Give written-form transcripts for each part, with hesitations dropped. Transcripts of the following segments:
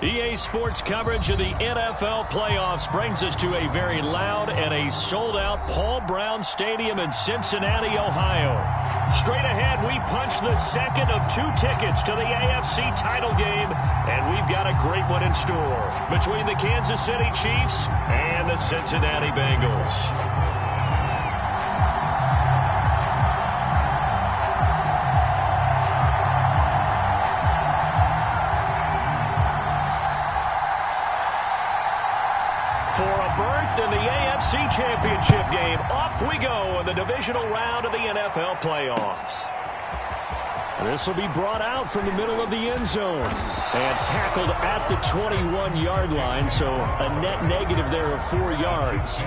EA Sports coverage of the NFL playoffs brings us to a very loud and a sold-out Paul Brown Stadium in Cincinnati, Ohio. Straight ahead, we punch the second of 2 tickets to the AFC title game, and we've got a great one in store between the Kansas City Chiefs and the Cincinnati Bengals. In the AFC Championship game, off we go in the divisional round of the NFL playoffs. This will be brought out from the middle of the end zone and tackled at the 21-yard line, so a net negative there of 4 yards.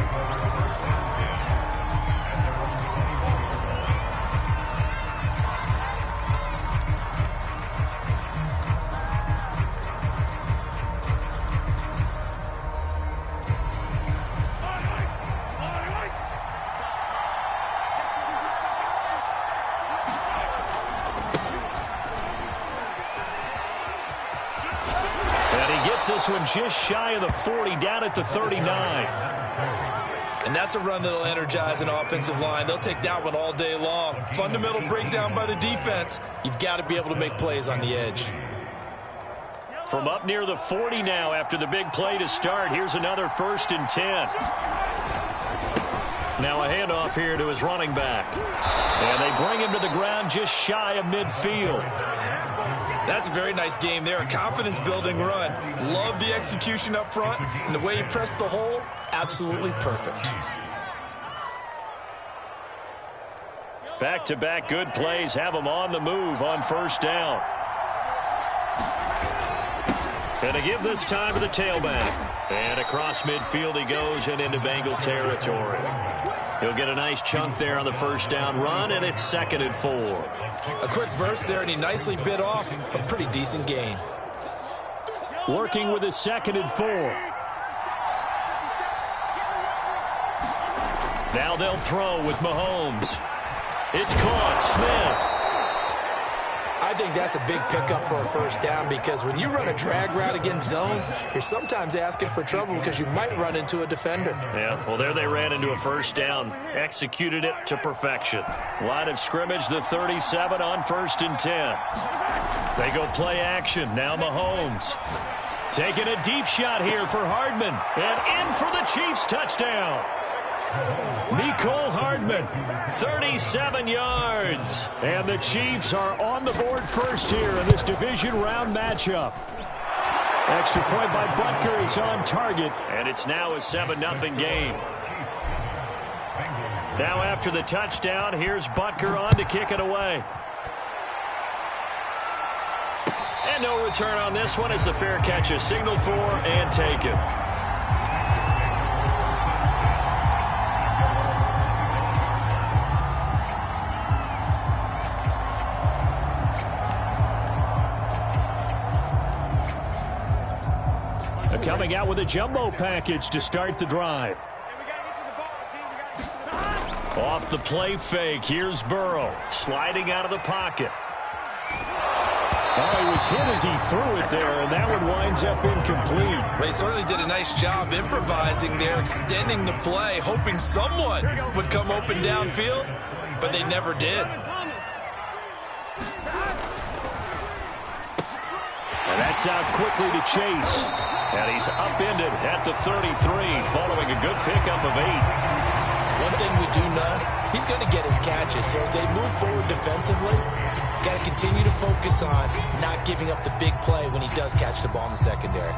This one just shy of the 40, down at the 39. And that's a run that'll energize an offensive line. They'll take that one all day long. Fundamental breakdown by the defense. You've got to be able to make plays on the edge. From up near the 40 now after the big play to start. Here's another 1st and 10. Now a handoff here to his running back. And they bring him to the ground just shy of midfield. That's a very nice game there. A confidence-building run. Love the execution up front. And the way he pressed the hole, absolutely perfect. Back-to-back good plays have him on the move on 1st down. And to give this time to the tailback. And across midfield he goes and into Bengal territory. He'll get a nice chunk there on the 1st down run, and it's 2nd and 4. A quick burst there, and he nicely bit off a pretty decent gain. Working with his 2nd and 4. Now they'll throw with Mahomes. It's caught. Smith. I think that's a big pickup for a 1st down because when you run a drag route against zone, you're sometimes asking for trouble because you might run into a defender. Yeah, well, there they ran into a 1st down. Executed it to perfection. Line of scrimmage, the 37 on 1st and 10. They go play action. Now Mahomes. Taking a deep shot here for Hardman. And in for the Chiefs touchdown. Mecole Hardman, 37 yards. And the Chiefs are on the board first here in this division round matchup. Extra point by Butker is on target. And it's now a 7-0 game. Now after the touchdown, here's Butker on to kick it away. And no return on this one as the fair catch is signaled for and taken. Coming out with a jumbo package to start the drive. Off the play fake, here's Burrow. Sliding out of the pocket. Oh, he was hit as he threw it there, and that one winds up incomplete. They certainly did a nice job improvising there, extending the play, hoping someone would come open downfield, but they never did. And that's out quickly to Chase. And he's upended at the 33 following a good pickup of 8. One thing we do know, he's going to get his catches. So as they move forward defensively, got to continue to focus on not giving up the big play when he does catch the ball in the secondary.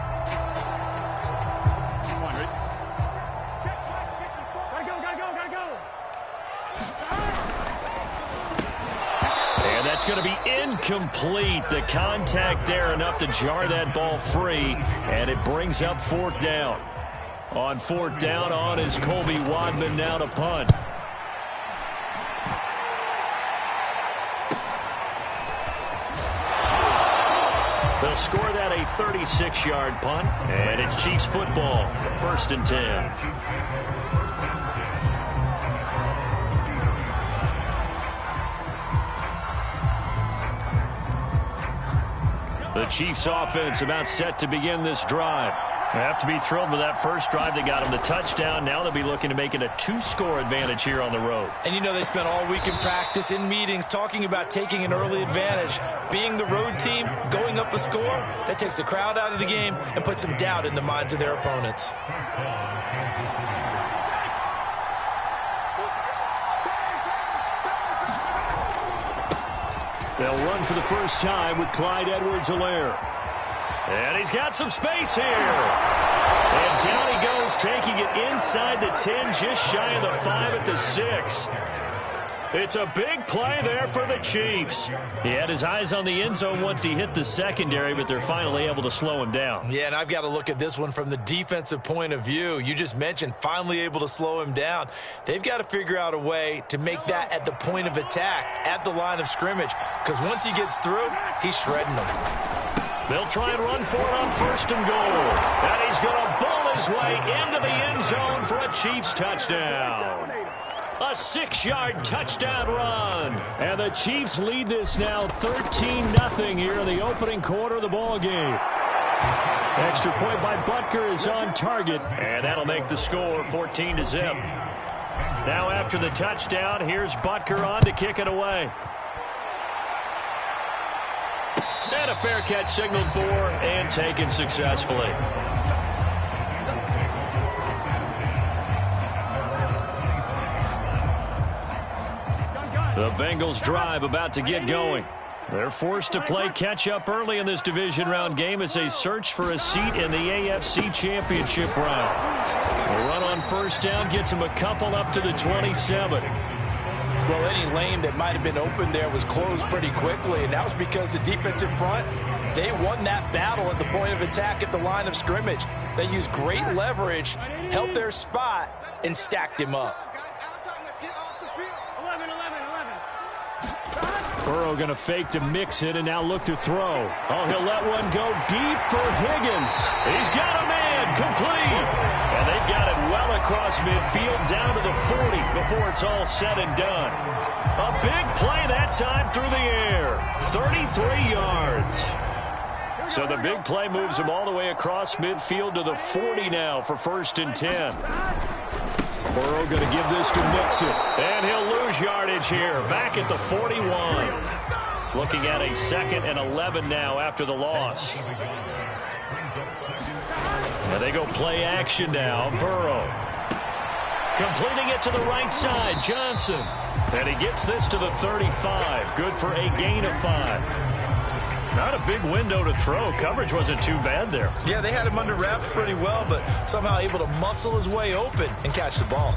That's going to be incomplete. The contact there enough to jar that ball free, and it brings up 4th down. On 4th down, on is Colby Wadman now to punt. They'll score that a 36-yard punt, and it's Chiefs football, 1st and 10. The Chiefs offense about set to begin this drive. They have to be thrilled with that first drive. They got them the touchdown. Now they'll be looking to make it a 2-score advantage here on the road. And you know they spent all week in practice, in meetings, talking about taking an early advantage. Being the road team, going up a score, that takes the crowd out of the game and puts some doubt in the minds of their opponents. They'll run for the first time with Clyde Edwards-Helaire. And he's got some space here. And down he goes, taking it inside the 10, just shy of the 5 at the 6. It's a big play there for the Chiefs. He had his eyes on the end zone once he hit the secondary, but they're finally able to slow him down. Yeah, and I've got to look at this one from the defensive point of view. You just mentioned finally able to slow him down. They've got to figure out a way to make that at the point of attack, at the line of scrimmage, because once he gets through, he's shredding them. They'll try and run for it on 1st and goal. And he's going to bull his way into the end zone for a Chiefs touchdown. A 6-yard touchdown run. And the Chiefs lead this now 13-0 here in the opening quarter of the ball game. Extra point by Butker is on target. And that'll make the score 14-0. Now after the touchdown, here's Butker on to kick it away. And a fair catch signaled for and taken successfully. The Bengals drive about to get going. They're forced to play catch-up early in this division round game as they search for a seat in the AFC Championship round. A run on 1st down gets them a couple up to the 27. Well, any lane that might have been open there was closed pretty quickly, and that was because the defensive front, they won that battle at the point of attack at the line of scrimmage. They used great leverage, held their spot, and stacked him up. Burrow going to fake to mix it and now look to throw. Oh, he'll let one go deep for Higgins. He's got a man, complete. And they've got it well across midfield down to the 40 before it's all said and done. A big play that time through the air. 33 yards. So the big play moves him all the way across midfield to the 40 now for 1st and 10. Burrow going to give this to Mixon. And he'll lose yardage here. Back at the 41. Looking at a 2nd and 11 now after the loss. And they go play action now. Burrow. Completing it to the right side. Johnson. And he gets this to the 35. Good for a gain of 5. Not a big window to throw. Coverage wasn't too bad there. Yeah, they had him under wraps pretty well, but somehow able to muscle his way open and catch the ball.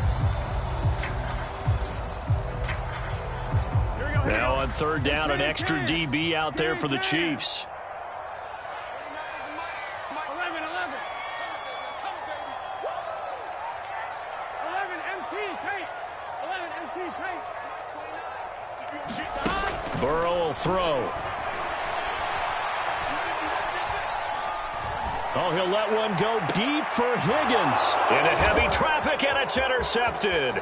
Now on 3rd down, an extra DB out there for the Chiefs. 11. 11 MT paint. 11 MT paint. Burrow will throw. Oh, he'll let one go deep for Higgins. Into heavy traffic, and it's intercepted.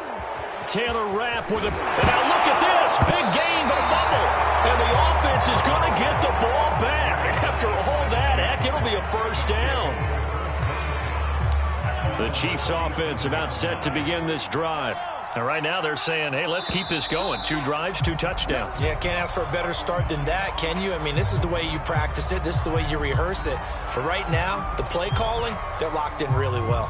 Taylor Rapp with a... And now look at this. Big gain, but a fumble. And the offense is going to get the ball back. After all that, heck, it'll be a 1st down. The Chiefs offense about set to begin this drive. And right now they're saying, hey, let's keep this going. 2 drives, 2 touchdowns. Yeah, can't ask for a better start than that, can you? I mean, this is the way you practice it. This is the way you rehearse it. But right now, the play calling, they're locked in really well.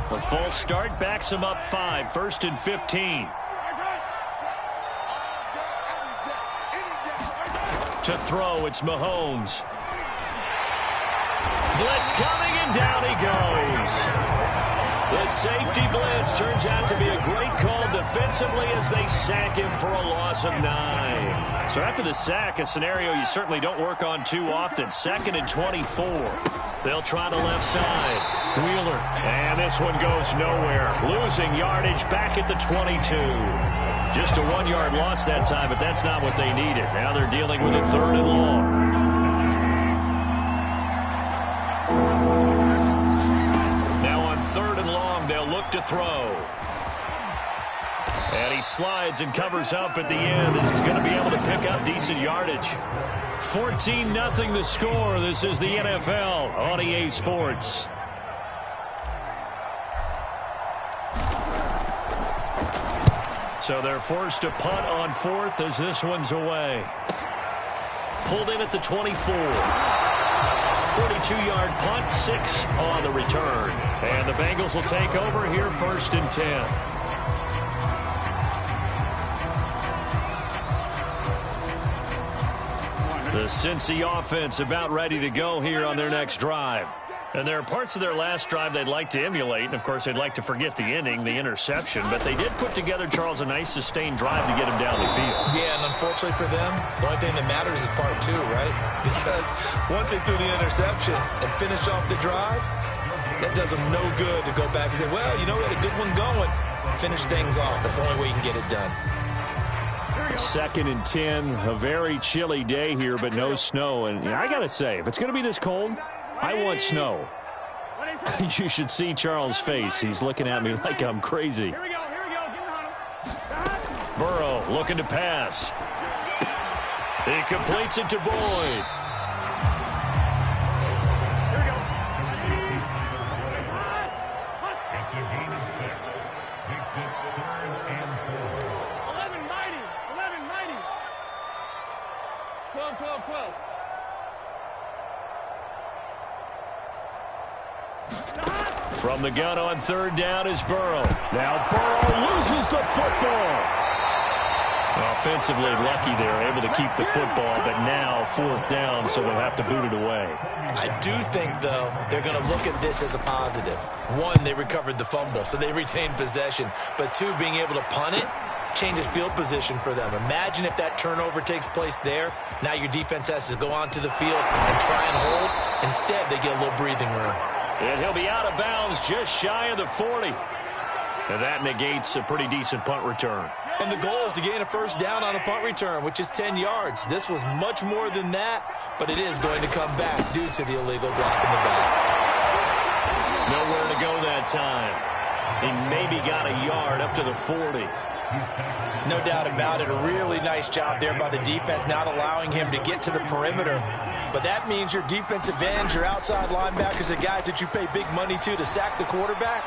A false start backs him up 5. 1st and 15. To throw, it's Mahomes. Blitz coming, and down he goes. The safety blitz turns out to be a great call defensively as they sack him for a loss of 9. So after the sack, a scenario you certainly don't work on too often. 2nd and 24. They'll try the left side. Wheeler. And this one goes nowhere. Losing yardage back at the 22. Just a 1-yard loss that time, but that's not what they needed. Now they're dealing with a 3rd and long. throw. And he slides and covers up at the end. This is going to be able to pick up decent yardage. 14-0 the score. This is the NFL on EA Sports. So they're forced to punt on 4th as this one's away. Pulled in at the 24. 42-yard punt, 6 on the return. And the Bengals will take over here 1st and 10. The Cincy offense about ready to go here on their next drive. And there are parts of their last drive they'd like to emulate. And, of course, they'd like to forget the inning, the interception. But they did put together, Charles, a nice sustained drive to get him down the field. Yeah, and unfortunately for them, the only thing that matters is part 2, right? Because once they threw the interception and finished off the drive, that does them no good to go back and say, well, you know, we had a good one going. Finish things off. That's the only way you can get it done. 2nd and 10, a very chilly day here, but no snow. And I got to say, if it's going to be this cold, I want snow. You should see Charles' face. He's looking at me like I'm crazy. Here we go. Burrow looking to pass. He completes it to Boyd. From the gun on 3rd down is Burrow. Now Burrow loses the football. Offensively lucky they're able to keep the football, but now 4th down, so they'll have to boot it away. I do think, though, they're going to look at this as a positive. 1, they recovered the fumble, so they retained possession. But 2, being able to punt it changes field position for them. Imagine if that turnover takes place there. Now your defense has to go onto the field and try and hold. Instead, they get a little breathing room. And he'll be out of bounds just shy of the 40. And that negates a pretty decent punt return. And the goal is to gain a 1st down on a punt return, which is 10 yards. This was much more than that, but it is going to come back due to the illegal block in the back. Nowhere to go that time. He maybe got a yard up to the 40. No doubt about it. A really nice job there by the defense, not allowing him to get to the perimeter. But that means your defensive ends, your outside linebackers, the guys that you pay big money to sack the quarterback,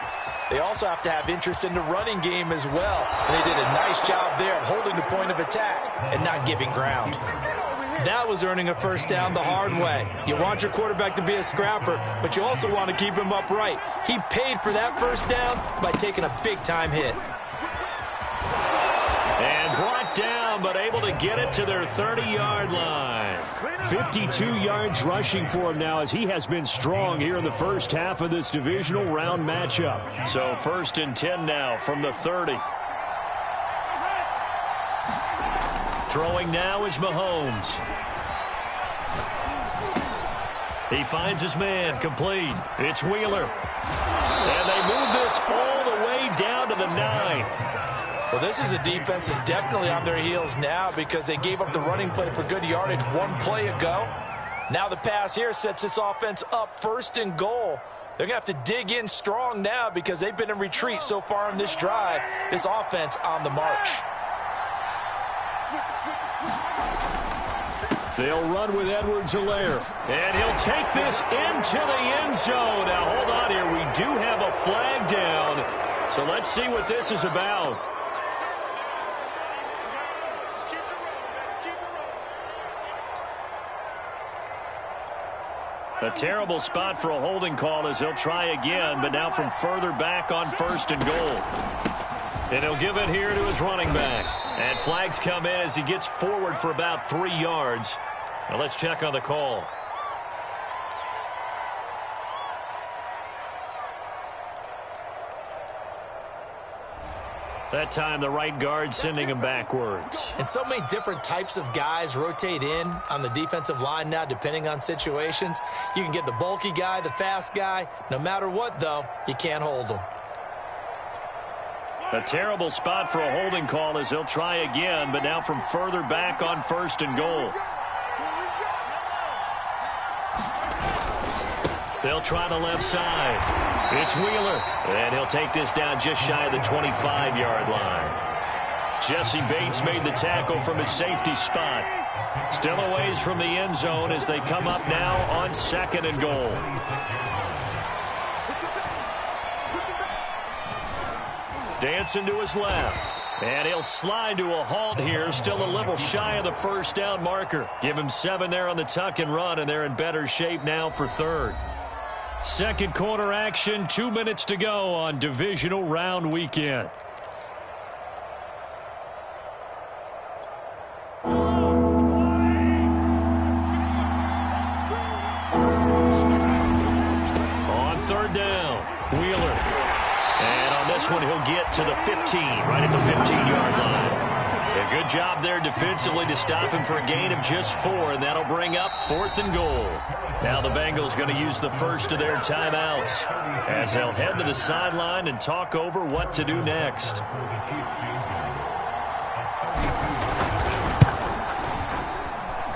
they also have to have interest in the running game as well. And they did a nice job there of holding the point of attack and not giving ground. That was earning a 1st down the hard way. You want your quarterback to be a scrapper, but you also want to keep him upright. He paid for that 1st down by taking a big-time hit. And brought down, but able to get it to their 30-yard line. 52 yards rushing for him now as he has been strong here in the first half of this divisional round matchup. So 1st and 10 now from the 30. Throwing now is Mahomes. He finds his man, complete. It's Wheeler. And they move this all the way down to the 9. Well, this is a defense that's definitely on their heels now because they gave up the running play for good yardage 1 play ago. Now the pass here sets this offense up 1st and goal. They're going to have to dig in strong now because they've been in retreat so far in this drive. This offense on the march. They'll run with Edwards-Helaire. And he'll take this into the end zone. Now, hold on here. We do have a flag down. So let's see what this is about. A terrible spot for a holding call as he'll try again, but now from further back on 1st and goal. And he'll give it here to his running back. And flags come in as he gets forward for about 3 yards. Now let's check on the call. That time the right guard sending him backwards. And so many different types of guys rotate in on the defensive line now depending on situations. You can get the bulky guy, the fast guy. No matter what, though, you can't hold them. A terrible spot for a holding call as he'll try again, but now from further back on 1st and goal. They'll try the left side. It's Wheeler, and he'll take this down just shy of the 25-yard line. Jesse Bates made the tackle from his safety spot. Still a ways from the end zone as they come up now on 2nd and goal. Dancing to his left. And he'll slide to a halt here, still a little shy of the first down marker. Give him 7 there on the tuck and run, and they're in better shape now for 3rd. Second quarter action, 2 minutes to go on divisional round weekend. On 3rd down, Wheeler. And on this one, he'll get to the 15, right at the 15-yard line. A good job there defensively to stop him for a gain of just 4, and that'll bring up 4th and goal. Now the Bengals going to use the first of their timeouts as they'll head to the sideline and talk over what to do next.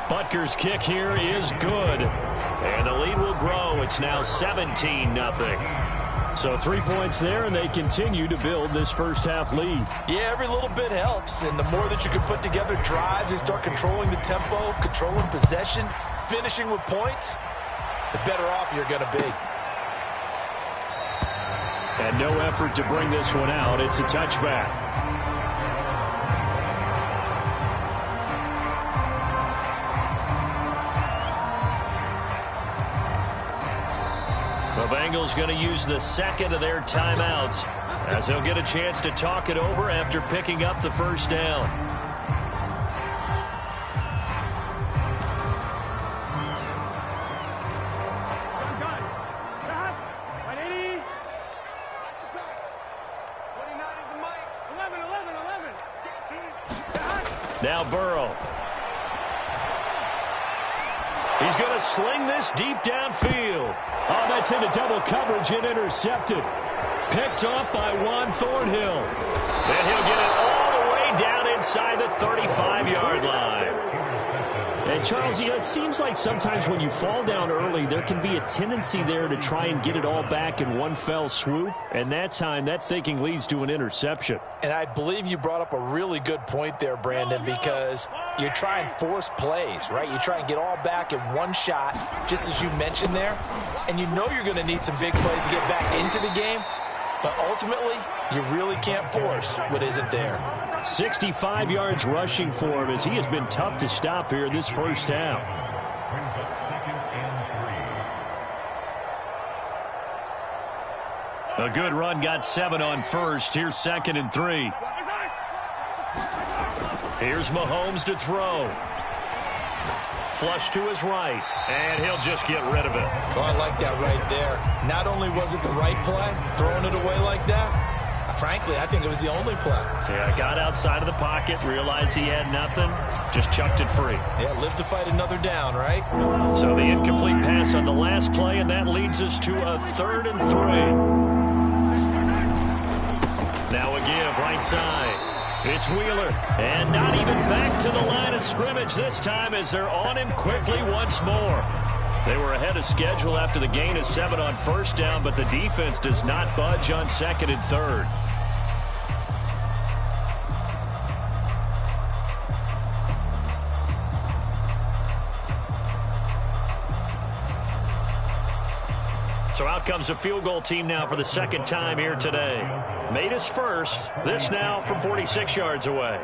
Butker's kick here is good, and the lead will grow. It's now 17-0. So 3 points there, and they continue to build this first-half lead. Yeah, every little bit helps, and the more that you can put together drives and start controlling the tempo, controlling possession, finishing with points, the better off you're going to be. And no effort to bring this one out. It's a touchback. The Bengals going to use the second of their timeouts as they'll get a chance to talk it over after picking up the first down. Now Burrow. He's going to sling this deep downfield. Oh, that's into double coverage and intercepted. Picked off by Juan Thornhill. And he'll get it all the way down inside the 35-yard line. And Charles, it seems like sometimes when you fall down early, there can be a tendency there to try and get it all back in one fell swoop. And that time, that thinking leads to an interception. And I believe you brought up a really good point there, Brandon, because you try and force plays, right? You try and get all back in one shot, just as you mentioned there. And you know you're going to need some big plays to get back into the game. But ultimately, you really can't force what isn't there. 65 yards rushing for him as he has been tough to stop here this first half. A good run got 7 on first. Here's 2nd and 3. Here's Mahomes to throw. Flush to his right, and he'll just get rid of it. Oh, I like that right there. Not only was it the right play, throwing it away like that, frankly, I think it was the only play. Yeah, got outside of the pocket, realized he had nothing, just chucked it free. Yeah, live to fight another down, right? So the incomplete pass on the last play, and that leads us to a 3rd and 3. Now a give right side. It's Wheeler, and not even back to the line of scrimmage this time as they're on him quickly once more. They were ahead of schedule after the gain of 7 on first down, but the defense does not budge on 2nd and 3rd. So out comes a field goal team now for the second time here today. Made his first. This now from 46 yards away.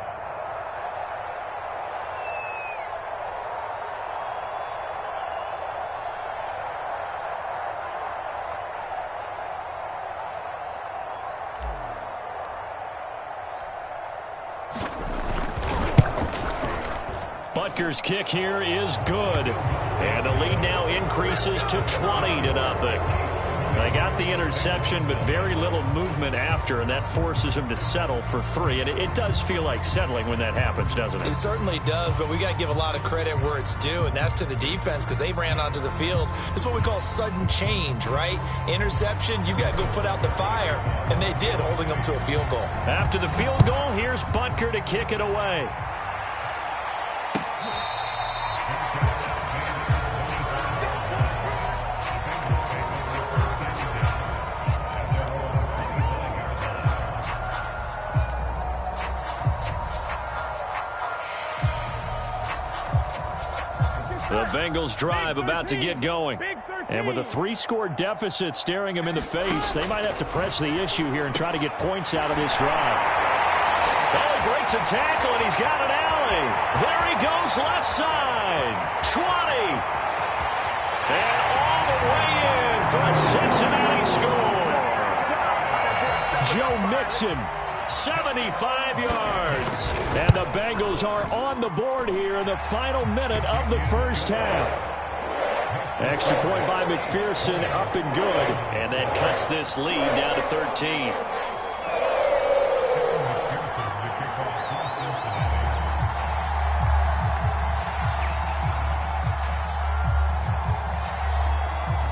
Butker's kick here is good. And the lead now increases to 20-0. They got the interception, but very little movement after, and that forces them to settle for 3. And it does feel like settling when that happens, doesn't it? It certainly does, but we got to give a lot of credit where it's due, and that's to the defense because they ran onto the field. This is what we call sudden change, right? Interception, you got to go put out the fire, and they did, holding them to a field goal. After the field goal, here's Butker to kick it away. Bengals drive about to get going. And with a 3-score deficit staring him in the face, they might have to press the issue here and try to get points out of this drive. Oh, he breaks a tackle, and he's got an alley. There he goes, left side. 20. And all the way in for a Cincinnati score. Joe Mixon, 75 yards. And the Bengals are on the board here in the final minute of the first half. Extra point by McPherson, up and good. And that cuts this lead down to 13.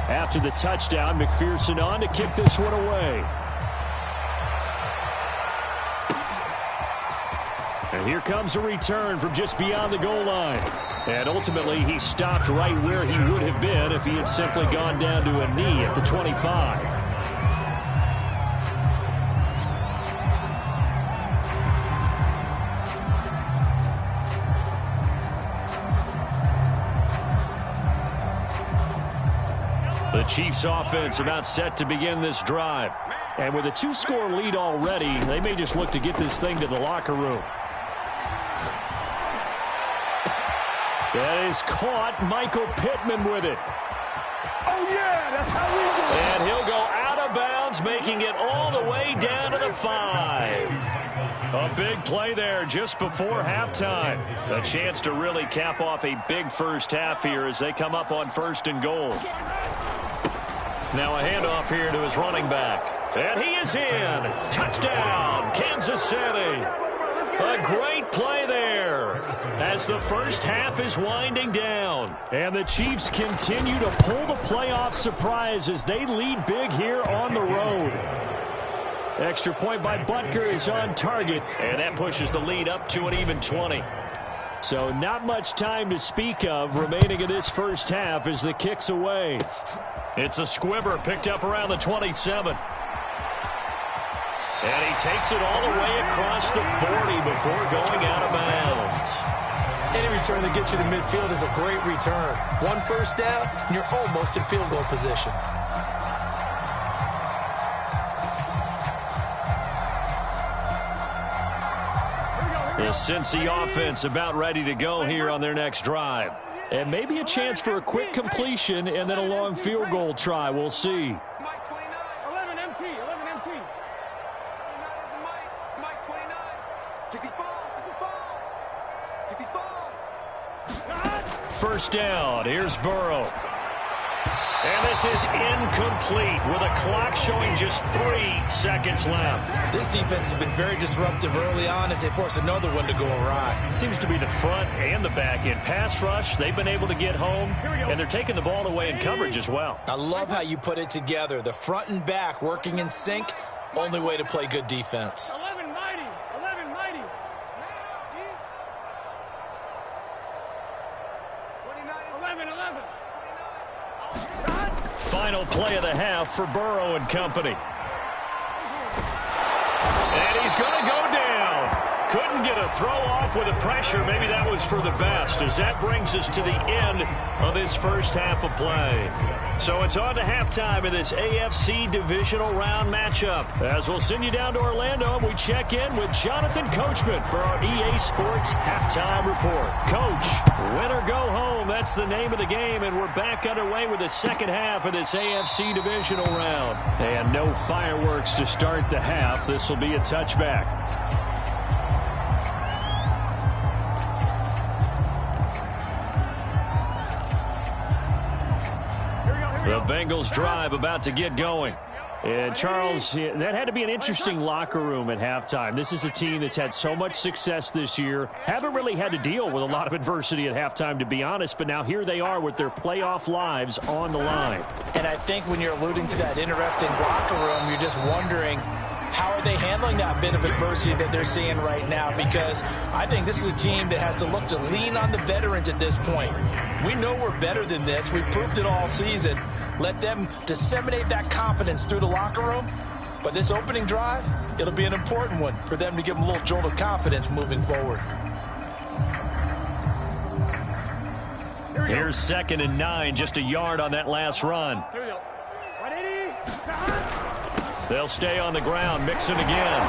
After the touchdown, McPherson on to kick this one away. And here comes a return from just beyond the goal line. And ultimately, he stopped right where he would have been if he had simply gone down to a knee at the 25. The Chiefs offense about set to begin this drive. And with a 2-score lead already, they may just look to get this thing to the locker room. That is caught. Michael Pittman with it. Oh, yeah, that's how we do it. And he'll go out of bounds, making it all the way down to the 5. A big play there just before halftime. A chance to really cap off a big first half here as they come up on 1st and goal. Now a handoff here to his running back. And he is in. Touchdown, Kansas City. A great play there as the first half is winding down. And the Chiefs continue to pull the playoff surprise as they lead big here on the road. Extra point by Butker is on target. And that pushes the lead up to an even 20. So not much time to speak of remaining in this first half as the kick's away. It's a squibber picked up around the 27. And he takes it all the way across the 40 before going out of bounds. Any return that gets you to midfield is a great return. 1 first down, and you're almost in field goal position. The Cincy offense about ready to go here on their next drive. And maybe a chance for a quick completion and then a long field goal try. We'll see. 11 MT, 11 MT. 29 is Mike 29. 64, 64. First down. Here's Burrow. And this is incomplete with a clock showing just 3 seconds left. This defense has been very disruptive early on as they force another one to go awry. It seems to be the front and the back end. Pass rush, they've been able to get home, and they're taking the ball away in coverage as well. I love how you put it together. The front and back working in sync, only way to play good defense. 11 mighty, 11 mighty. 11, 11. Final play of the half for Burrow and company. And he's going to go down. Couldn't get a throw off with the pressure. Maybe that was for the best, as that brings us to the end of this first half of play. So it's on to halftime in this AFC divisional round matchup. As we'll send you down to Orlando, and we check in with Jonathan Coachman for our EA Sports Halftime Report. Coach, win or go home, that's the name of the game, and we're back underway with the second half of this AFC divisional round. And no fireworks to start the half. This will be a touchback. The Bengals drive about to get going. And, Charles, that had to be an interesting locker room at halftime. This is a team that's had so much success this year. Haven't really had to deal with a lot of adversity at halftime, to be honest. But now here they are with their playoff lives on the line. And I think when you're alluding to that interesting locker room, you're just wondering, how are they handling that bit of adversity that they're seeing right now? Because I think this is a team that has to look to lean on the veterans at this point. We know we're better than this. We've proved it all season. Let them disseminate that confidence through the locker room. But this opening drive, it'll be an important one for them to give them a little jolt of confidence moving forward. Here's 2nd and 9, just a yard on that last run. They'll stay on the ground, mixing again.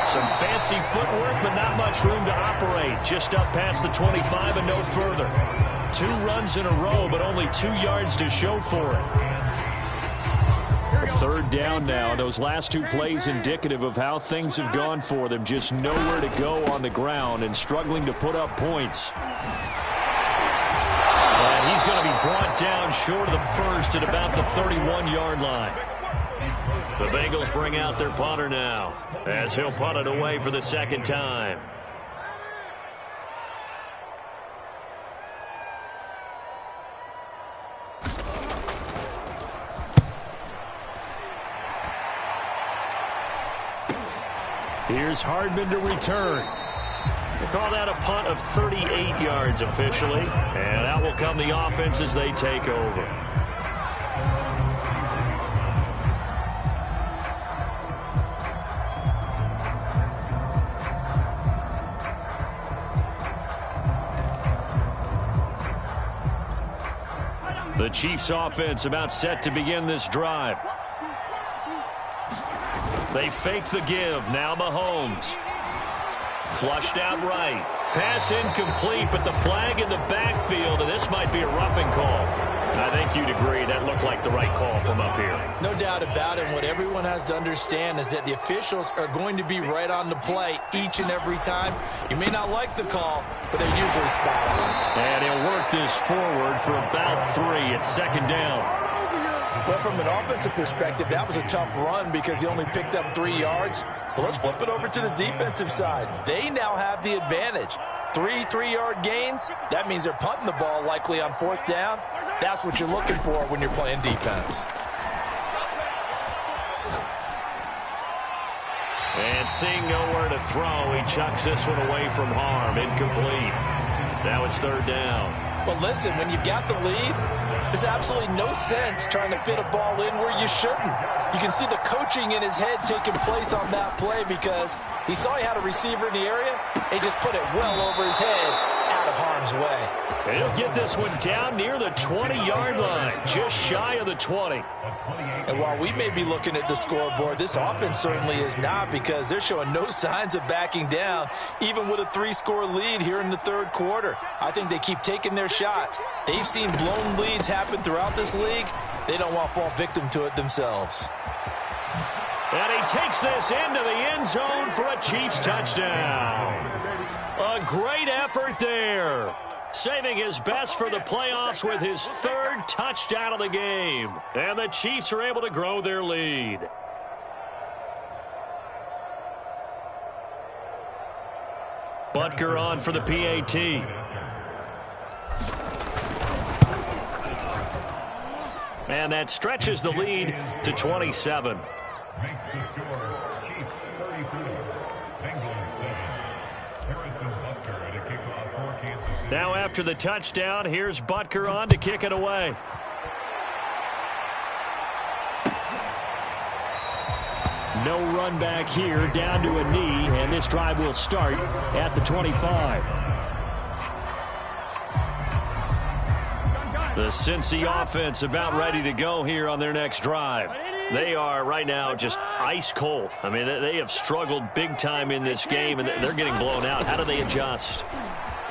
Some fancy footwork, but not much room to operate. Just up past the 25 and no further. 2 runs in a row, but only 2 yards to show for it. A 3rd down now. Those last 2 plays indicative of how things have gone for them. Just nowhere to go on the ground and struggling to put up points. And he's going to be brought down short of the first at about the 31-yard line. The Bengals bring out their punter now as he'll punt it away for the 2nd time. Here's Hardman to return. They call that a punt of 38 yards officially, and out will come the offense as they take over. The Chiefs offense about set to begin this drive. They fake the give. Now Mahomes. Flushed out right. Pass incomplete, but the flag in the backfield, and this might be a roughing call. I think you'd agree that looked like the right call from up here. No doubt about it. What everyone has to understand is that the officials are going to be right on the play each and every time. You may not like the call, but they're usually spot on. And he'll work this forward for about 3 at 2nd down. Well, from an offensive perspective, that was a tough run because he only picked up 3 yards. Well, let's flip it over to the defensive side. They now have the advantage. 3 3-yard gains. That means they're punting the ball likely on 4th down. That's what you're looking for when you're playing defense. And seeing nowhere to throw, he chucks this one away from harm. Incomplete. Now it's 3rd down. But listen, when you've got the lead, there's absolutely no sense trying to fit a ball in where you shouldn't. You can see the coaching in his head taking place on that play because he saw he had a receiver in the area. He just put it well over his head out of harm's way. And he'll get this one down near the 20-yard line, just shy of the 20. And while we may be looking at the scoreboard, this offense certainly is not because they're showing no signs of backing down, even with a 3-score lead here in the 3rd quarter. I think they keep taking their shots. They've seen blown leads happen throughout this league. They don't want to fall victim to it themselves. And he takes this into the end zone for a Chiefs touchdown. A great effort there. Saving his best for the playoffs with his 3rd touchdown of the game. And the Chiefs are able to grow their lead. Butker on for the PAT. And that stretches the lead to 27. Makes the score Chiefs 33, Bengals 7. Harrison Butker to kick off for Kansas City. Now after the touchdown, here's Butker on to kick it away. No run back here, down to a knee, and this drive will start at the 25. The Cincy offense about ready to go here on their next drive. They are right now just ice cold. I mean, they have struggled big time in this game, and they're getting blown out. How do they adjust?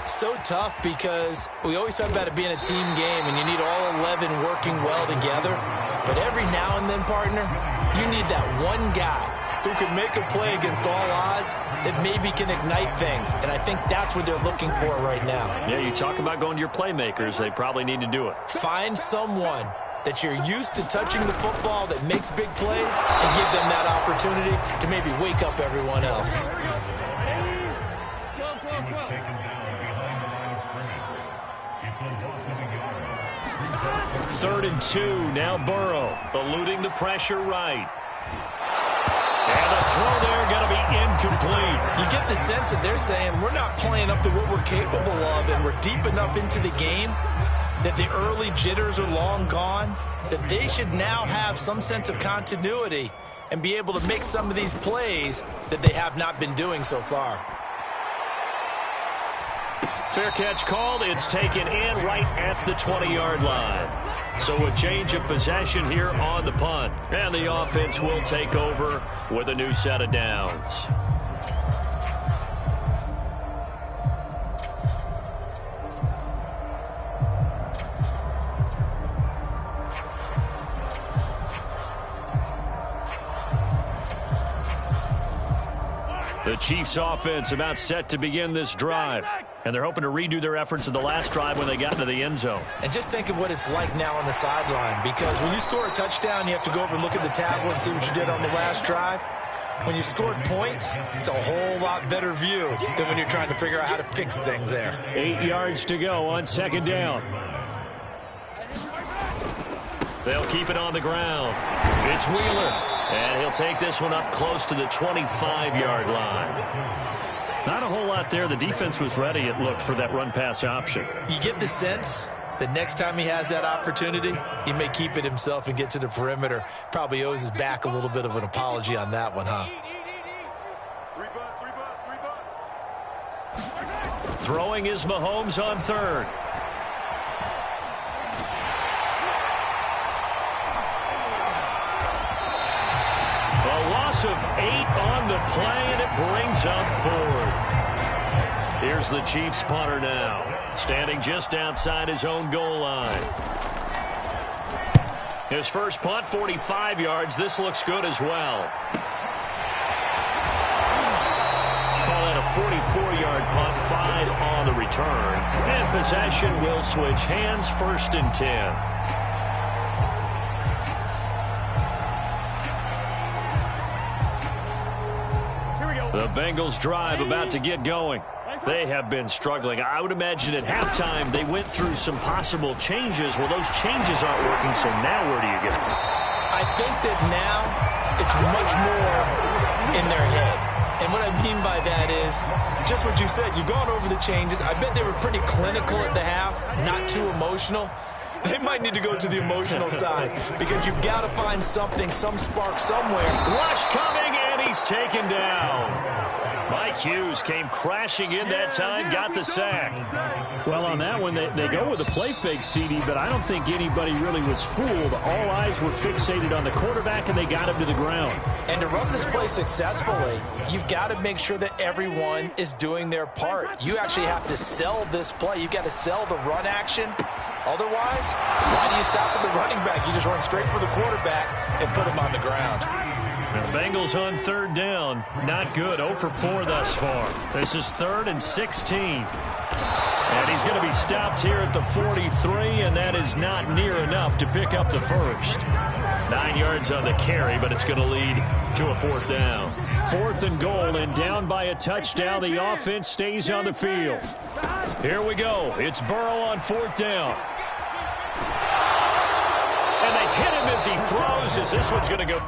So tough because we always talk about it being a team game, and you need all 11 working well together. But every now and then, partner, you need that one guy who can make a play against all odds that maybe can ignite things. And I think that's what they're looking for right now. Yeah, you talk about going to your playmakers. They probably need to do it. Find someone that you're used to touching the football that makes big plays and give them that opportunity to maybe wake up everyone else. He was taken down behind the line of scrimmage. It's a loss of a yard. 3rd and 2. Now Burrow eluding the pressure right. And the throw there going to be incomplete. You get the sense that they're saying we're not playing up to what we're capable of, and we're deep enough into the game that the early jitters are long gone, that they should now have some sense of continuity and be able to make some of these plays that they have not been doing so far. Fair catch called. It's taken in right at the 20-yard line. So a change of possession here on the punt. And the offense will take over with a new set of downs. The Chiefs offense about set to begin this drive. And they're hoping to redo their efforts in the last drive when they got into the end zone. And just think of what it's like now on the sideline, because when you score a touchdown, you have to go over and look at the tablet and see what you did on the last drive. When you scored points, it's a whole lot better view than when you're trying to figure out how to fix things there. 8 yards to go on second down. They'll keep it on the ground. It's Wheeler. And he'll take this one up close to the 25-yard line. Not a whole lot there. The defense was ready, it looked, for that run-pass option. You get the sense that next time he has that opportunity, he may keep it himself and get to the perimeter. Probably owes his back a little bit of an apology on that one, huh? Throwing is Mahomes on third. A loss of 8 on the play, and it brings up fourth. Here's the Chiefs punter now, standing just outside his own goal line. His first punt, 45 yards. This looks good as well. Call that a 44-yard punt, 5 on the return. And possession will switch hands, 1st and 10. The Bengals drive about to get going. They have been struggling. I would imagine at halftime they went through some possible changes. Well, those changes aren't working, so now where do you go? I think that now it's much more in their head. And what I mean by that is just what you said. You've gone over the changes. I bet they were pretty clinical at the half, not too emotional. They might need to go to the emotional side because you've got to find something, some spark somewhere. Rush coming, and he's taken down. Mike Hughes came crashing in that time, got the sack. Well, on that one, they go with a play fake, CD, but I don't think anybody really was fooled. All eyes were fixated on the quarterback, and they got him to the ground. And to run this play successfully, you've got to make sure that everyone is doing their part. You actually have to sell this play. You've got to sell the run action. Otherwise, why do you stop at the running back? You just run straight for the quarterback and put him on the ground. The Bengals on third down. Not good. 0 for 4 thus far. This is 3rd and 16. And he's going to be stopped here at the 43, and that is not near enough to pick up the first. 9 yards on the carry, but it's going to lead to a 4th down. 4th and goal, and down by a touchdown. The offense stays on the field. Here we go. It's Burrow on 4th down. And they hit him as he throws, as this one's going to go.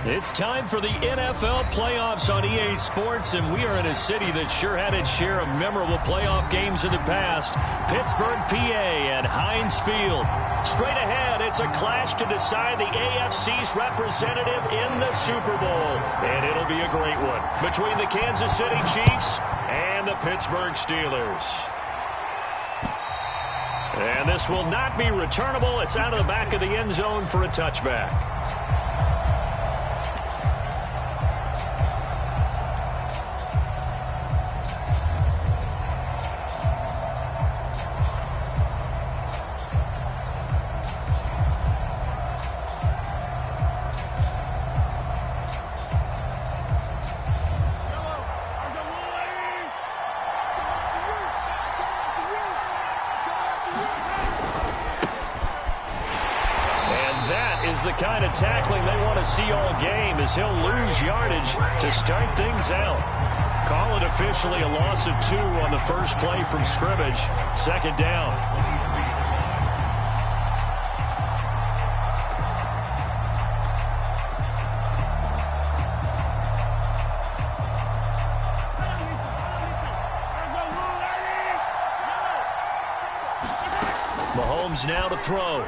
It's time for the NFL playoffs on EA Sports, and we are in a city that sure had its share of memorable playoff games in the past. Pittsburgh, PA at Heinz Field. Straight ahead, it's a clash to decide the AFC's representative in the Super Bowl. And it'll be a great one between the Kansas City Chiefs and the Pittsburgh Steelers. And this will not be returnable. It's out of the back of the end zone for a touchback. The kind of tackling they want to see all game, as he'll lose yardage to start things out. Call it officially a loss of 2 on the first play from scrimmage. Second down. Mahomes now to throw.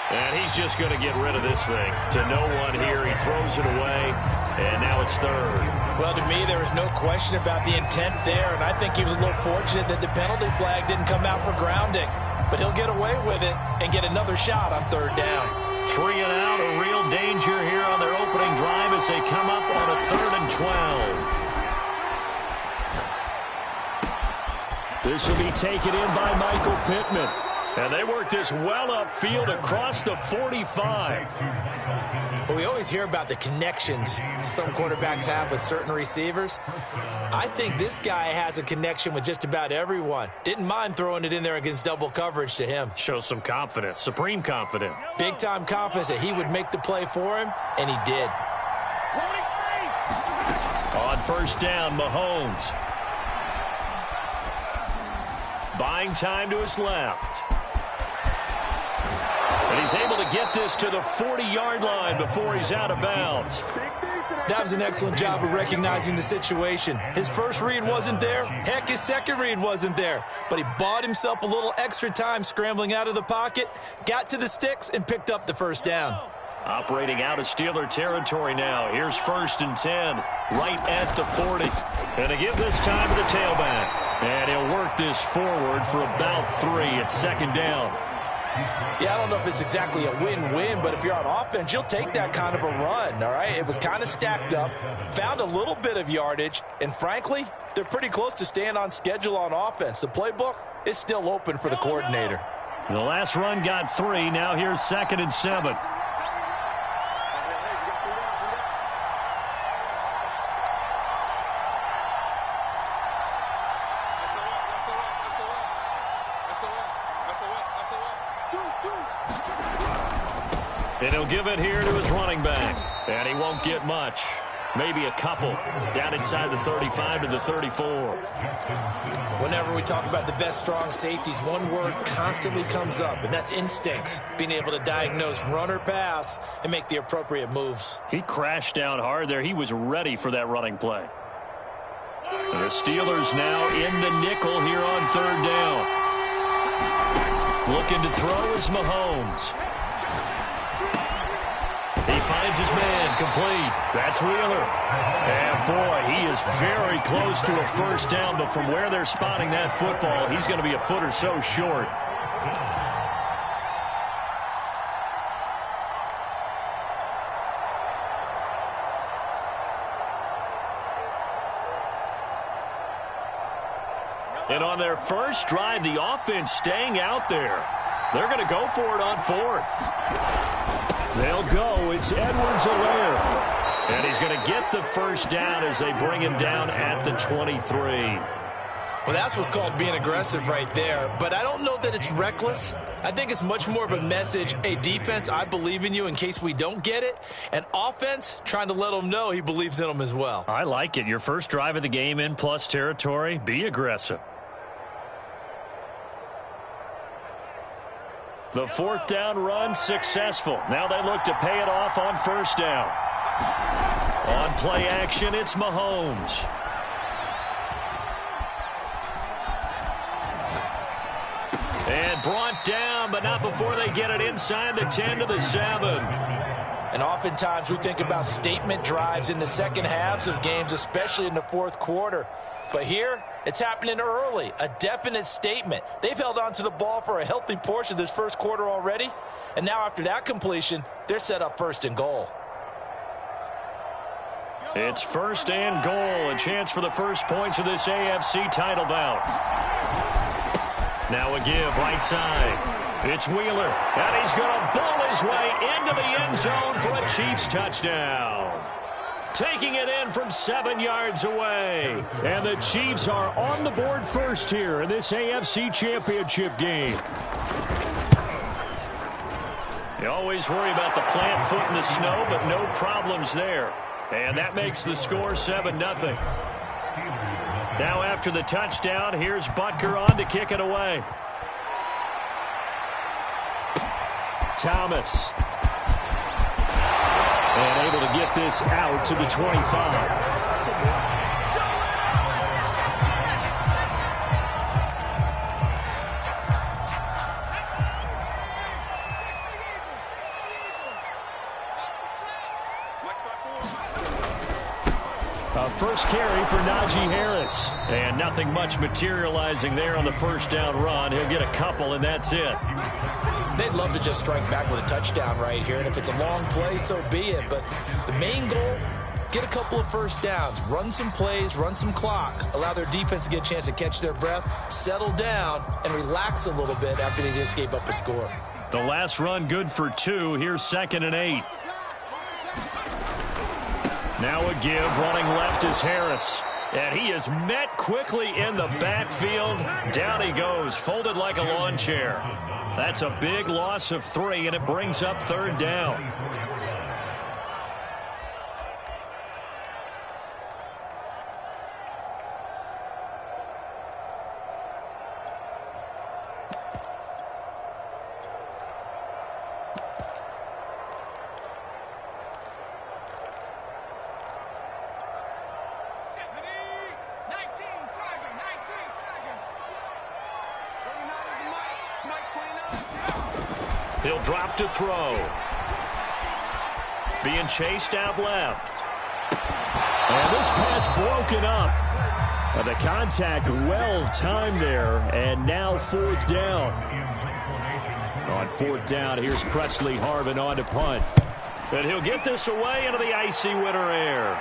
And he's just going to get rid of this thing. To no one here, he throws it away, and now it's third. Well, to me, there was no question about the intent there, and I think he was a little fortunate that the penalty flag didn't come out for grounding. But he'll get away with it and get another shot on third down. 3 and out, a real danger here on their opening drive as they come up on a 3rd and 12. This will be taken in by Michael Pittman. And they work this well upfield across the 45. Well, we always hear about the connections some quarterbacks have with certain receivers. I think this guy has a connection with just about everyone. Didn't mind throwing it in there against double coverage to him. Shows some confidence, supreme confidence. Big-time confidence that he would make the play for him, and he did. On first down, Mahomes. Buying time to his left. And he's able to get this to the 40-yard line before he's out of bounds. That was an excellent job of recognizing the situation. His first read wasn't there. Heck, his second read wasn't there. But he bought himself a little extra time scrambling out of the pocket, got to the sticks, and picked up the first down. Operating out of Steeler territory now. Here's 1st and 10, right at the 40. And to give this time to the tailback. And he'll work this forward for about 3 at 2nd down. Yeah, I don't know if it's exactly a win-win, but if you're on offense, you'll take that kind of a run, all right? It was kind of stacked up, found a little bit of yardage, and frankly, they're pretty close to staying on schedule on offense. The playbook is still open for the coordinator. The last run got 3. Now here's 2nd and 7. And he'll give it here to his running back. And he won't get much. Maybe a couple. Down inside the 35 to the 34. Whenever we talk about the best strong safeties, one word constantly comes up, and that's instincts. Being able to diagnose run or pass and make the appropriate moves. He crashed down hard there. He was ready for that running play. And the Steelers now in the nickel here on 3rd down. Looking to throw is Mahomes. He finds his man, complete. That's Wheeler. And, boy, he is very close to a first down, but from where they're spotting that football, he's going to be a foot or so short. And on their first drive, the offense staying out there. They're going to go for it on 4th. They'll go. It's Edwards-Helaire. And he's going to get the first down as they bring him down at the 23. Well, that's what's called being aggressive right there. But I don't know that it's reckless. I think it's much more of a message. Hey, defense, I believe in you in case we don't get it. And offense, trying to let them know he believes in them as well. I like it. Your first drive of the game in plus territory, be aggressive. The 4th down run successful. Now they look to pay it off on 1st down. On play action, it's Mahomes. And brought down, but not before they get it inside the 10 to the 7. And oftentimes we think about statement drives in the second halves of games, especially in the 4th quarter. But here, it's happening early, a definite statement. They've held on to the ball for a healthy portion of this 1st quarter already. And now after that completion, they're set up 1st and goal. It's 1st and goal, a chance for the first points of this AFC title bout. Now a give right side. It's Wheeler, and he's going to ball his way into the end zone for a Chiefs touchdown. Taking it in from 7 yards away. And the Chiefs are on the board first here in this AFC Championship game. You always worry about the plant foot in the snow, but no problems there. And that makes the score 7-0. Now after the touchdown, here's Butker on to kick it away. Thomas. And able to get this out to the 25. First carry for Najee Harris. And nothing much materializing there on the 1st down run. He'll get a couple, and that's it. They'd love to just strike back with a touchdown right here. And if it's a long play, so be it. But the main goal, get a couple of 1st downs. Run some plays, run some clock. Allow their defense to get a chance to catch their breath, settle down, and relax a little bit after they just gave up a score. The last run good for 2. Here's 2nd and 8. Now a give, running left is Harris. And he is met quickly in the backfield. Down he goes, folded like a lawn chair. That's a big loss of 3, and it brings up 3rd down. He'll drop to throw. Being chased out left. And this pass broken up. The contact well timed there. And now 4th down. On 4th down, here's Presley Harvin on to punt. And he'll get this away into the icy winter air.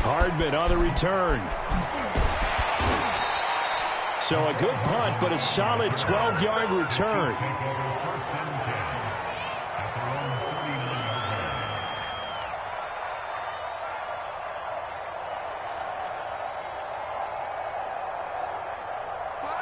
Hardman on the return. So a good punt, but a solid 12-yard return.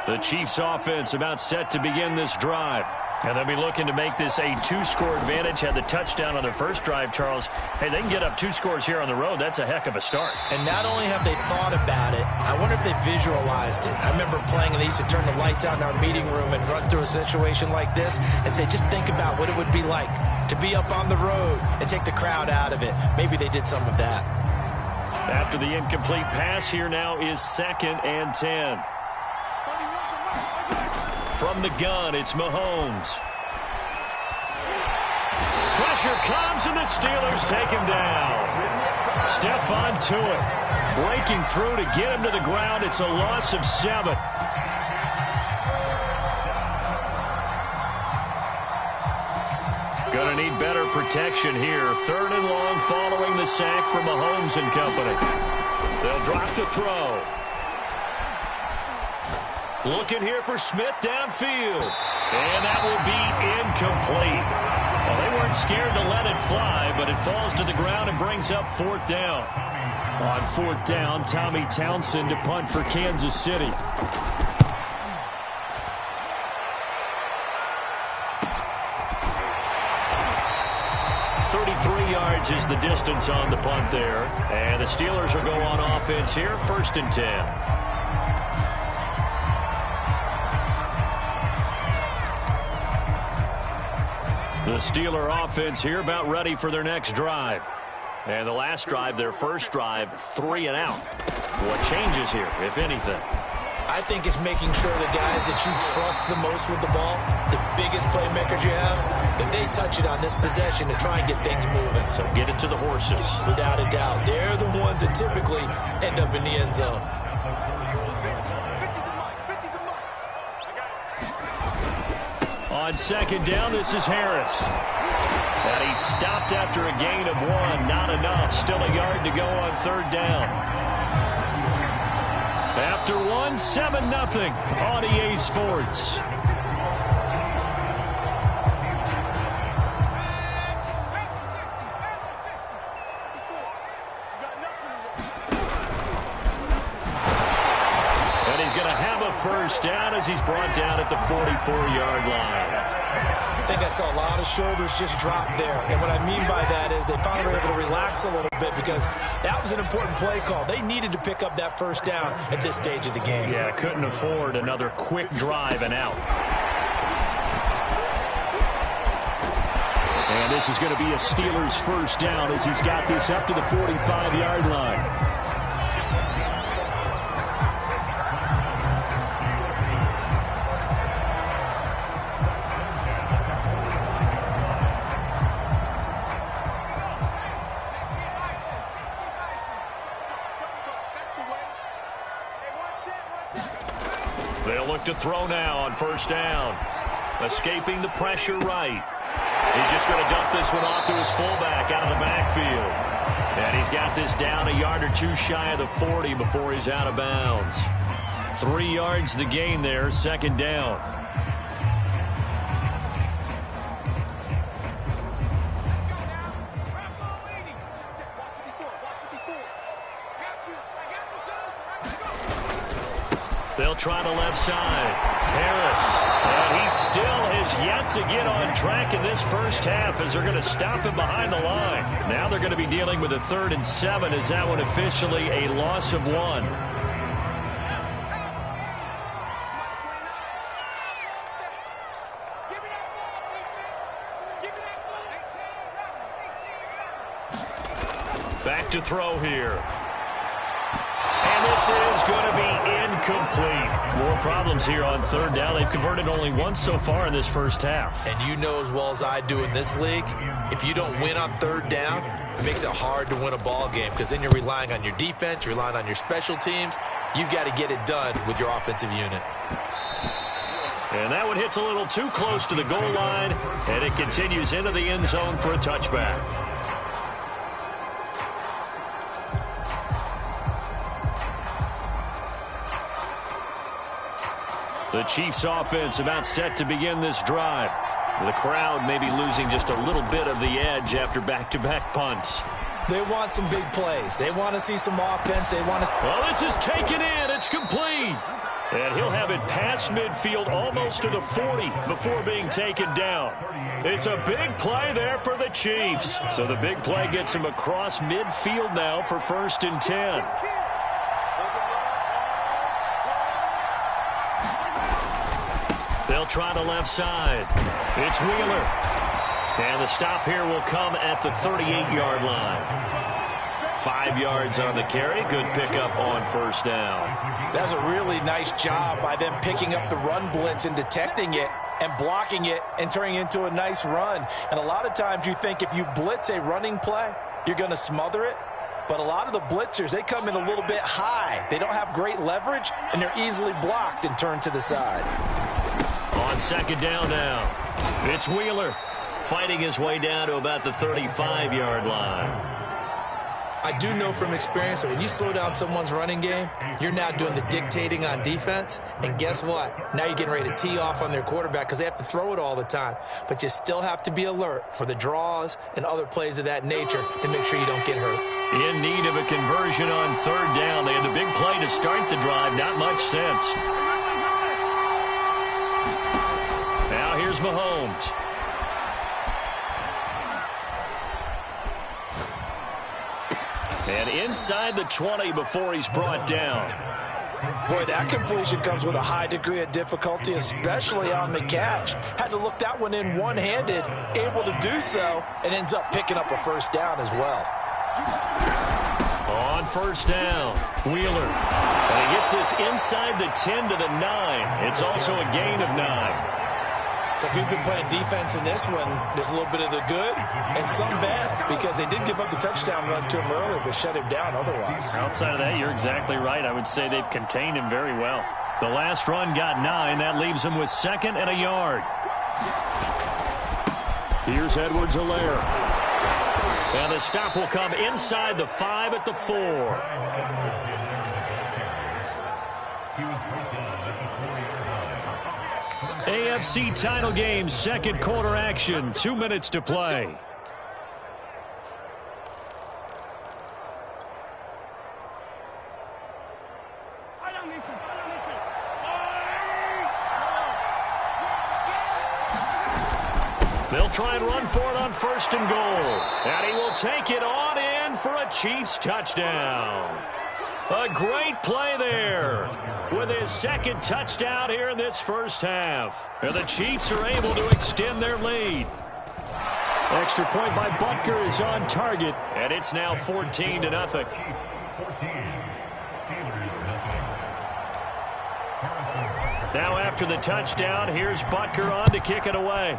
The Chiefs offense about set to begin this drive. And they'll be looking to make this a 2-score advantage. Had the touchdown on their first drive, Charles. Hey, they can get up 2 scores here on the road. That's a heck of a start. And not only have they thought about it, I wonder if they visualized it. I remember playing, and they used to turn the lights out in our meeting room and run through a situation like this and say, just think about what it would be like to be up on the road and take the crowd out of it. Maybe they did some of that. After the incomplete pass, here now is 2nd and 10. From the gun, it's Mahomes. Pressure comes, and the Steelers take him down. Stephon Tuitt breaking through to get him to the ground. It's a loss of 7. Gonna need better protection here. 3rd and long following the sack from Mahomes and company. They'll drop to throw. Looking here for Smith downfield. And that will be incomplete. Well, they weren't scared to let it fly, but it falls to the ground and brings up 4th down. On 4th down, Tommy Townsend to punt for Kansas City. Yards is the distance on the punt there. And the Steelers will go on offense here, 1st and 10. The Steeler offense here about ready for their next drive. And the last drive, their first drive, 3 and out. What changes here, if anything? I think it's making sure the guys that you trust the most with the ball, the biggest playmakers you have, if they touch it on this possession to try and get things moving. So get it to the horses. Without a doubt. They're the ones that typically end up in the end zone. On second down, this is Harris. And he stopped after a gain of 1. Not enough. Still a yard to go on third down. After 1, 7-0 on EA Sports. And he's going to have a first down as he's brought down at the 44-yard line. I think I saw a lot of shoulders just drop there. And what I mean by that is they finally were able to relax a little bit because that was an important play call. They needed to pick up that first down at this stage of the game. Yeah, couldn't afford another quick drive and out. And this is going to be a Steelers first down as he's got this up to the 45-yard line. They'll look to throw now on first down. Escaping the pressure right. He's just going to dump this one off to his fullback out of the backfield. And he's got this down a yard or 2 shy of the 40 before he's out of bounds. 3 yards the gain there, second down. They'll try the left side. Harris. And he still has yet to get on track in this first half as they're going to stop him behind the line. Now they're going to be dealing with a 3rd and 7. Is that one officially a loss of 1? Back to throw here. And this is going to be incomplete. More problems here on third down. They've converted only once so far in this first half. And you know as well as I do in this league, if you don't win on third down, it makes it hard to win a ball game because then you're relying on your defense, you're relying on your special teams. You've got to get it done with your offensive unit. And that one hits a little too close to the goal line, and it continues into the end zone for a touchback. The Chiefs offense about set to begin this drive. The crowd may be losing just a little bit of the edge after back-to-back punts. They want some big plays. They want to see some offense. They want to... Well, this is taken in. It's complete. And he'll have it past midfield almost to the 40 before being taken down. It's a big play there for the Chiefs. So the big play gets him across midfield now for 1st and 10. They'll try the left side. It's Wheeler. And the stop here will come at the 38-yard line. 5 yards on the carry. Good pickup on first down. That's a really nice job by them picking up the run blitz and detecting it and blocking it and turning it into a nice run. And a lot of times you think if you blitz a running play, you're going to smother it. But a lot of the blitzers, they come in a little bit high. They don't have great leverage, and they're easily blocked and turned to the side. On second down now, it's Wheeler fighting his way down to about the 35-yard line. I do know from experience that when you slow down someone's running game, you're now doing the dictating on defense. And guess what? Now you're getting ready to tee off on their quarterback because they have to throw it all the time. But you still have to be alert for the draws and other plays of that nature and make sure you don't get hurt. In need of a conversion on third down. They had the big play to start the drive. Not much sense. Now here's Mahomes. And inside the 20 before he's brought down. Boy, that completion comes with a high degree of difficulty, especially on the catch. Had to look that one in one-handed, able to do so, and ends up picking up a first down as well. On first down, Wheeler. And he gets this inside the 10 to the 9. It's also a gain of 9. So if you've been playing defense in this one, there's a little bit of the good and some bad, because they did give up the touchdown run to him earlier, but shut him down otherwise. Outside of that, you're exactly right. I would say they've contained him very well. The last run got 9. That leaves him with 2nd and a yard. Here's Edwards-Helaire. And the stop will come inside the 5 at the 4. AFC title game, second quarter action, 2 minutes to play. They'll try and run for it on 1st and goal. And he will take it on in for a Chiefs touchdown. A great play there with his 2nd touchdown here in this first half. And the Chiefs are able to extend their lead. Extra point by Butker is on target. And it's now 14-0. Now after the touchdown, here's Butker on to kick it away.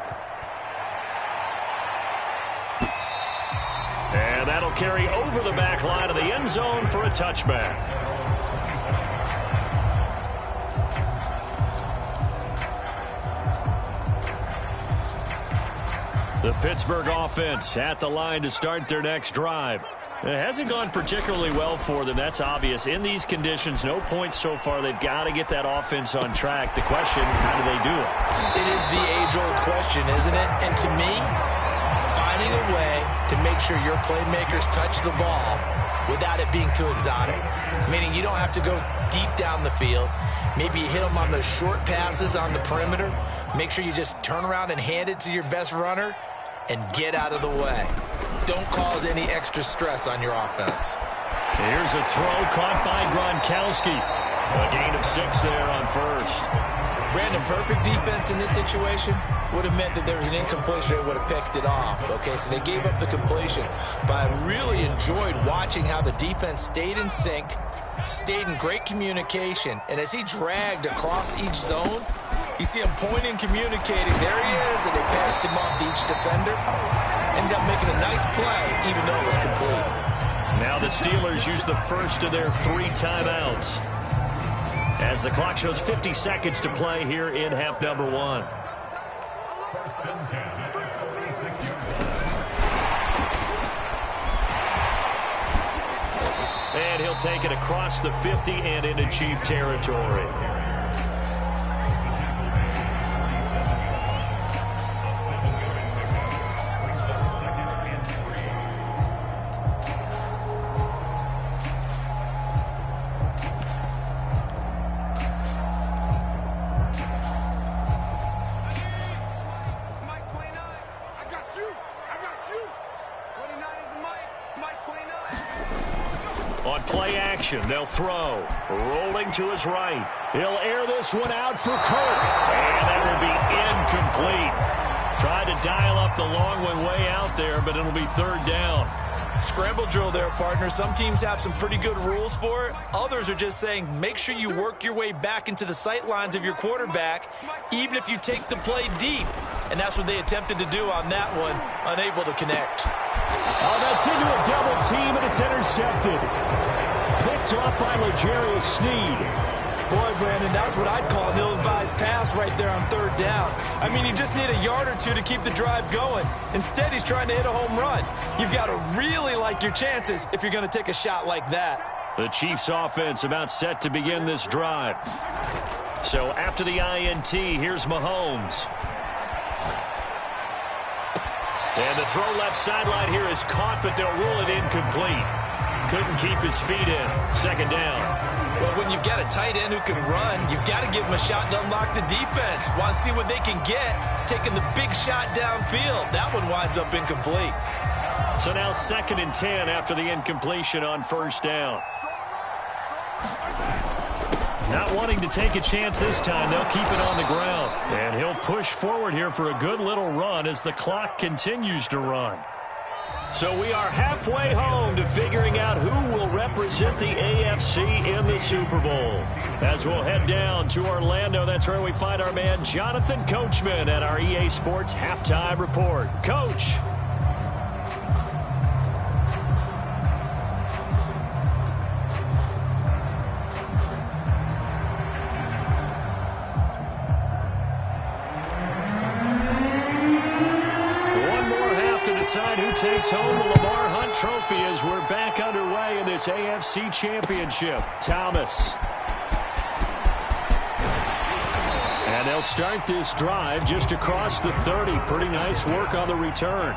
And that'll carry over the back line of the end zone for a touchback. The Pittsburgh offense at the line to start their next drive. It hasn't gone particularly well for them. That's obvious. In these conditions, no points so far. They've got to get that offense on track. The question, how do they do it? It is the age-old question, isn't it? And to me, finding a way to make sure your playmakers touch the ball without it being too exotic. Meaning you don't have to go deep down the field. Maybe you hit them on those short passes on the perimeter. Make sure you just turn around and hand it to your best runner and get out of the way. Don't cause any extra stress on your offense. Here's a throw caught by Gronkowski. A gain of 6 there on 1st. Brandon, perfect defense in this situation would have meant that there was an incompletion. They would have picked it off. Okay, so they gave up the completion. But I really enjoyed watching how the defense stayed in sync, stayed in great communication, and as he dragged across each zone, you see him pointing, communicating. There he is, and they passed him off to each defender. Ended up making a nice play, even though it was complete. Now the Steelers use the first of their 3 timeouts as the clock shows 50 seconds to play here in half number 1. And he'll take it across the 50 and into Chief territory. They'll throw. Rolling to his right. He'll air this one out for Kirk. And that will be incomplete. Tried to dial up the long one way out there, but it'll be 3rd down. Scramble drill there, partner. Some teams have some pretty good rules for it. Others are just saying make sure you work your way back into the sight lines of your quarterback, even if you take the play deep. And that's what they attempted to do on that one, unable to connect. Oh, that's into a double team, and it's intercepted. Picked up by L'Jarius Sneed. Boy, Brandon, that's what I'd call an ill-advised pass right there on 3rd down. I mean, you just need a yard or 2 to keep the drive going. Instead, he's trying to hit a home run. You've got to really like your chances if you're going to take a shot like that. The Chiefs offense about set to begin this drive. So after the INT, here's Mahomes. And the throw left sideline here is caught, but they'll rule it incomplete. Couldn't keep his feet in. 2nd down. Well, when you've got a tight end who can run, you've got to give him a shot to unlock the defense. Want to see what they can get, taking the big shot downfield. That one winds up incomplete. So now 2nd and 10 after the incompletion on 1st down. Not wanting to take a chance this time, they'll keep it on the ground. And he'll push forward here for a good little run as the clock continues to run. So we are halfway home to figuring out who will represent the AFC in the Super Bowl. As we'll head down to Orlando, that's where we find our man Jonathan Coachman at our EA Sports Halftime Report. Coach. Decide who takes home the Lamar Hunt Trophy as we're back underway in this AFC Championship. Thomas. And they'll start this drive just across the 30. Pretty nice work on the return.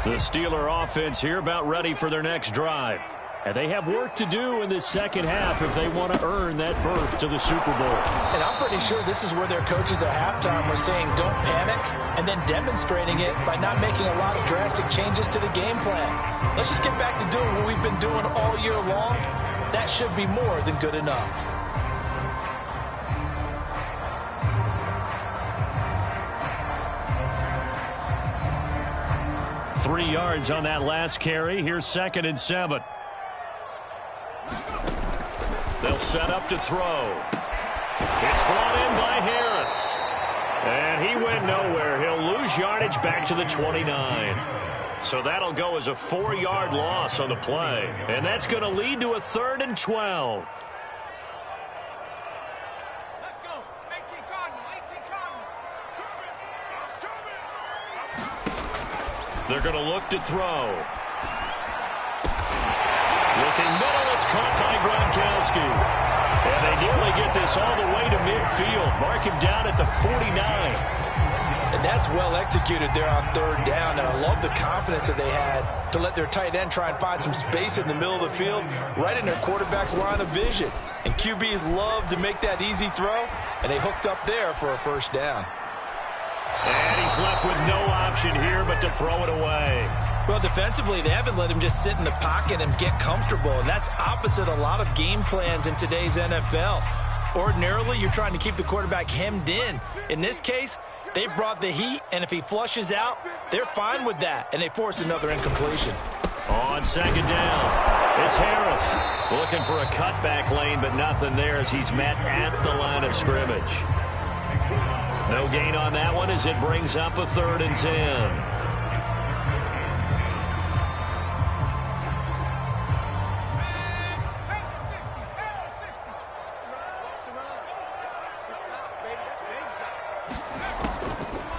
The Steeler offense here about ready for their next drive. And they have work to do in this second half if they want to earn that berth to the Super Bowl. And I'm pretty sure this is where their coaches at halftime were saying don't panic and then demonstrating it by not making a lot of drastic changes to the game plan. Let's just get back to doing what we've been doing all year long. That should be more than good enough. 3 yards on that last carry. Here's 2nd and 7. They'll set up to throw. It's brought in by Harris. And he went nowhere. He'll lose yardage back to the 29. So that'll go as a 4-yard loss on the play. And that's going to lead to a 3rd and 12. They're going to look to throw. Looking middle, it's caught by Gronkowski. And they nearly get this all the way to midfield. Mark him down at the 49. And that's well executed there on 3rd down. And I love the confidence that they had to let their tight end try and find some space in the middle of the field, right in their quarterback's line of vision. And QBs love to make that easy throw, and they hooked up there for a 1st down. And he's left with no option here but to throw it away. Well, defensively, they haven't let him just sit in the pocket and get comfortable, and that's opposite a lot of game plans in today's NFL. Ordinarily, you're trying to keep the quarterback hemmed in. In this case, they brought the heat, and if he flushes out, they're fine with that, and they force another incompletion. On 2nd down, it's Harris looking for a cutback lane, but nothing there as he's met at the line of scrimmage. No gain on that one as it brings up a 3rd and 10.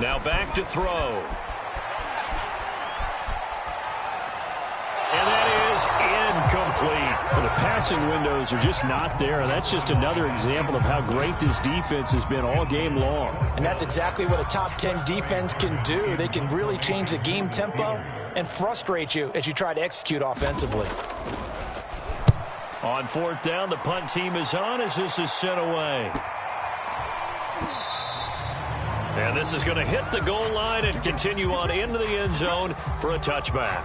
Now back to throw. And that is incomplete. Well, the passing windows are just not there. That's just another example of how great this defense has been all game long. And that's exactly what a top 10 defense can do. They can really change the game tempo and frustrate you as you try to execute offensively. On 4th down, the punt team is on as this is sent away. And this is going to hit the goal line and continue on into the end zone for a touchback.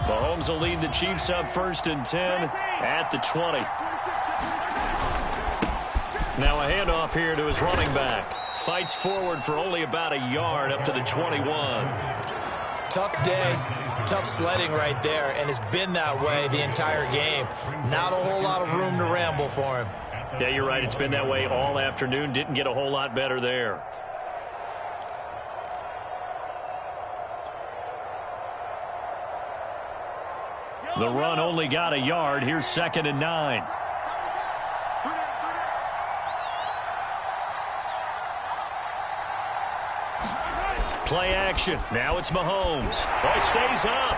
Mahomes will lead the Chiefs up 1st and 10 at the 20. Now a handoff here to his running back. Fights forward for only about a yard up to the 21. Tough day, tough sledding right there, and it's been that way the entire game. Not a whole lot of room to ramble for him. Yeah, you're right. It's been that way all afternoon. Didn't get a whole lot better there. The run only got a yard. Here's 2nd and 9. Play action. Now it's Mahomes. Ball stays up.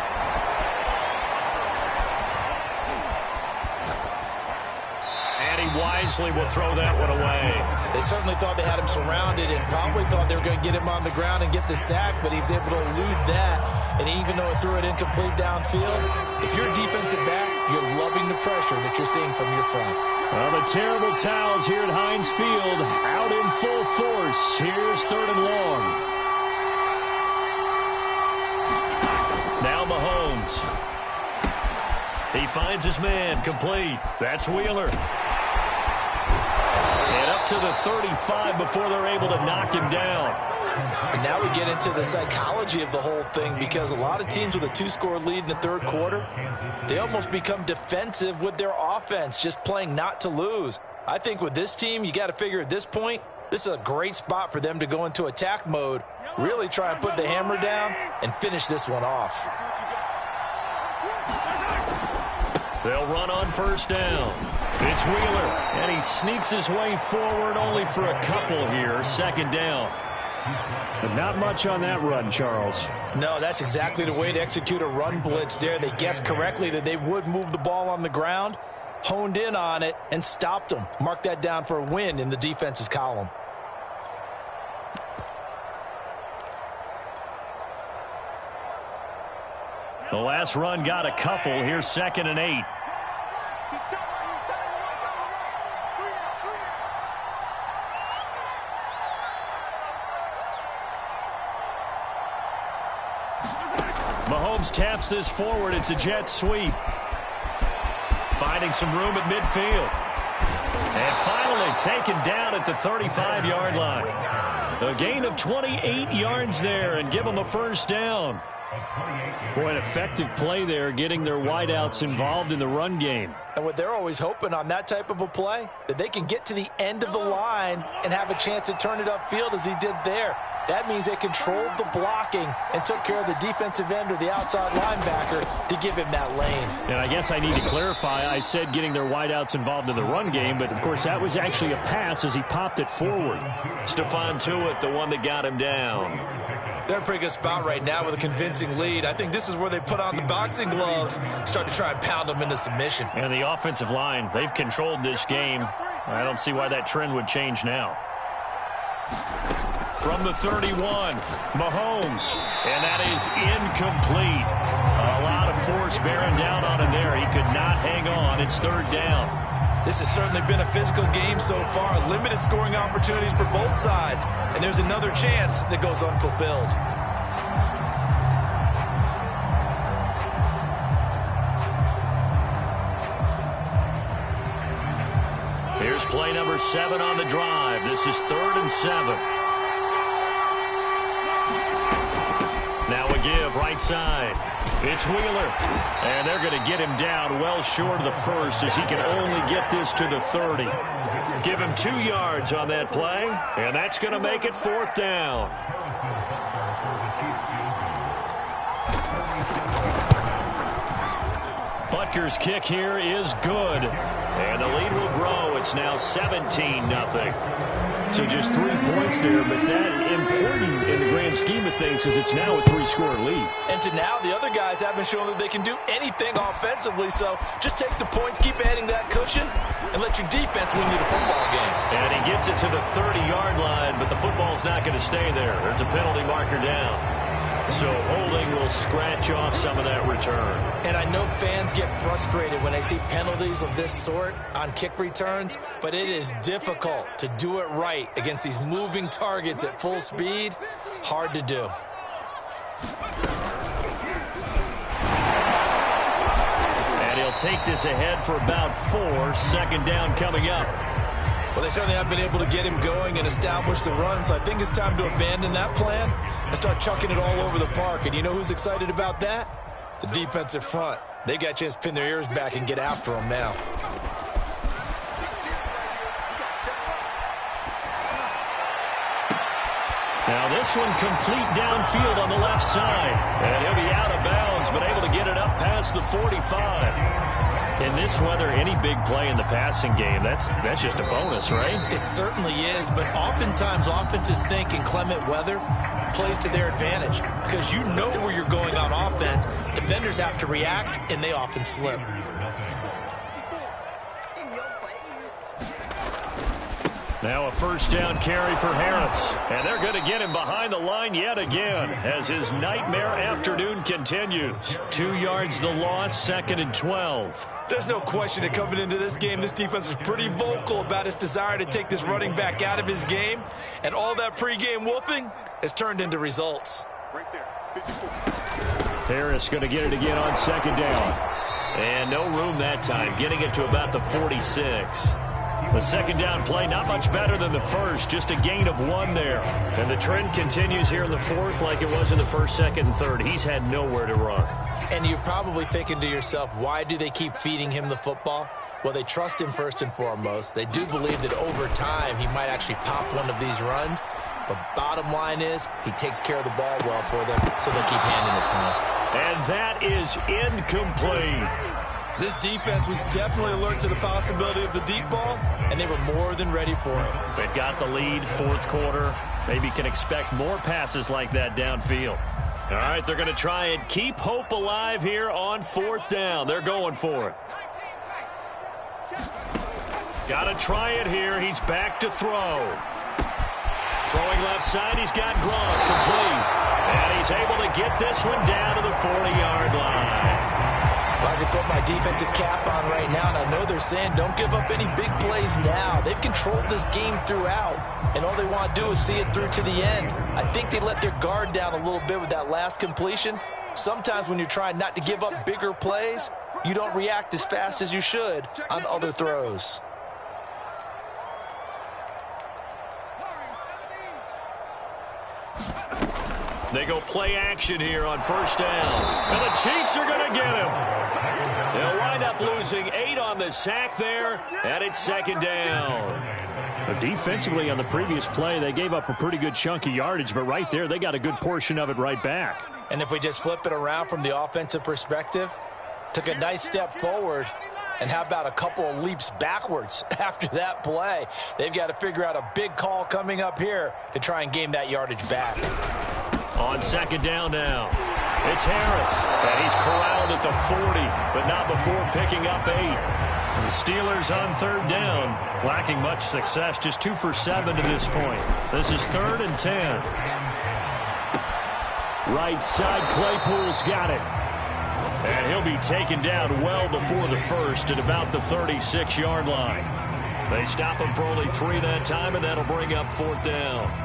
And he wisely will throw that one away. They certainly thought they had him surrounded and probably thought they were going to get him on the ground and get the sack, but he was able to elude that. And even though it threw it incomplete downfield, if you're a defensive back, you're loving the pressure that you're seeing from your front. Well, the terrible towels here at Heinz Field out in full force. Here's 3rd and long. Now Mahomes. He finds his man, complete. That's Wheeler. And up to the 35 before they're able to knock him down. And now we get into the psychology of the whole thing, because a lot of teams with a 2-score lead in the 3rd quarter, they almost become defensive with their offense, just playing not to lose. I think with this team, you got to figure at this point, this is a great spot for them to go into attack mode, really try and put the hammer down and finish this one off. They'll run on 1st down. It's Wheeler, and he sneaks his way forward only for a couple here. 2nd down. But not much on that run, Charles. No, that's exactly the way to execute a run blitz there. They guessed correctly that they would move the ball on the ground, honed in on it, and stopped them. Mark that down for a win in the defense's column. The last run got a couple. Here's 2nd and 8. Mahomes taps this forward. It's a jet sweep. Finding some room at midfield. And finally taken down at the 35-yard line. A gain of 28 yards there and give them a 1st down. Boy, an effective play there, getting their wideouts involved in the run game. And what they're always hoping on that type of a play, that they can get to the end of the line and have a chance to turn it upfield as he did there. That means they controlled the blocking and took care of the defensive end or the outside linebacker to give him that lane. And I guess I need to clarify, I said getting their wideouts involved in the run game, but of course that was actually a pass as he popped it forward. Stephon Tuitt, the one that got him down. They're in a pretty good spot right now with a convincing lead. I think this is where they put on the boxing gloves, start to try and pound them into submission. And the offensive line, they've controlled this game. I don't see why that trend would change now. From the 31, Mahomes, and that is incomplete. A lot of force bearing down on him there. He could not hang on. It's 3rd down. This has certainly been a physical game so far. Limited scoring opportunities for both sides. And there's another chance that goes unfulfilled. Here's play number 7 on the drive. This is 3rd and 7. Now a give right side. It's Wheeler. And they're going to get him down well short of the 1st as he can only get this to the 30. Give him 2 yards on that play, and that's going to make it 4th down. Butker's kick here is good. And the lead will grow. It's now 17-0. So just 3 points there, but that important in the grand scheme of things because it's now a 3-score lead. And to now, the other guys haven't shown that they can do anything offensively, so just take the points, keep adding that cushion, and let your defense win you the football game. And he gets it to the 30-yard line, but the football's not going to stay there. There's a penalty marker down. So holding will scratch off some of that return. And I know fans get frustrated when they see penalties of this sort on kick returns, but it is difficult to do it right against these moving targets at full speed. Hard to do. And he'll take this ahead for about 4. 2nd down coming up. Well, they certainly have been able to get him going and establish the run, so I think it's time to abandon that plan and start chucking it all over the park. And you know who's excited about that? The defensive front. They got a chance to pin their ears back and get after him now. Now this one complete downfield on the left side. And he'll be out of bounds, but able to get it up past the 45. In this weather, any big play in the passing game, that's just a bonus, right? It certainly is, but oftentimes offenses think in clement weather plays to their advantage because you know where you're going on offense. Defenders have to react, and they often slip. In your face. Now a first down carry for Harris. And they're going to get him behind the line yet again as his nightmare afternoon continues. 2 yards the loss, 2nd and 12. There's no question that coming into this game, this defense was pretty vocal about its desire to take this running back out of his game. And all that pregame wolfing has turned into results. Right there. 54. Harris going to get it again on 2nd down. And no room that time, getting it to about the 46. The 2nd down play, not much better than the first, just a gain of 1 there. And the trend continues here in the 4th like it was in the 1st, 2nd, and 3rd. He's had nowhere to run. And you're probably thinking to yourself, why do they keep feeding him the football? Well, they trust him first and foremost. They do believe that over time he might actually pop one of these runs. But bottom line is he takes care of the ball well for them, so they'll keep handing it to him. And that is incomplete. This defense was definitely alert to the possibility of the deep ball, and they were more than ready for it. They've got the lead, 4th quarter. Maybe can expect more passes like that downfield. All right, they're going to try and keep hope alive here on 4th down. They're going for it. Got to try it here. He's back to throw. Throwing left side, he's got Gronk complete. And he's able to get this one down to the 40-yard line. Well, I can put my defensive cap on right now, and I know they're saying don't give up any big plays now. They've controlled this game throughout, and all they want to do is see it through to the end. I think they let their guard down a little bit with that last completion. Sometimes when you're trying not to give up bigger plays, you don't react as fast as you should on other throws. They go play action here on 1st down. And the Chiefs are going to get him. They'll wind up losing 8 on the sack there, and it's 2nd down. But defensively on the previous play, they gave up a pretty good chunk of yardage, but right there, they got a good portion of it right back. And if we just flip it around from the offensive perspective, took a nice step forward, and how about a couple of leaps backwards after that play? They've got to figure out a big call coming up here to try and gain that yardage back. On 2nd down now, it's Harris, and he's corralled at the 40, but not before picking up 8. The Steelers on 3rd down, lacking much success, just 2 for 7 to this point. This is 3rd and 10. Right side, Claypool's got it. And he'll be taken down well before the 1st at about the 36-yard line. They stop him for only 3 that time, and that'll bring up 4th down.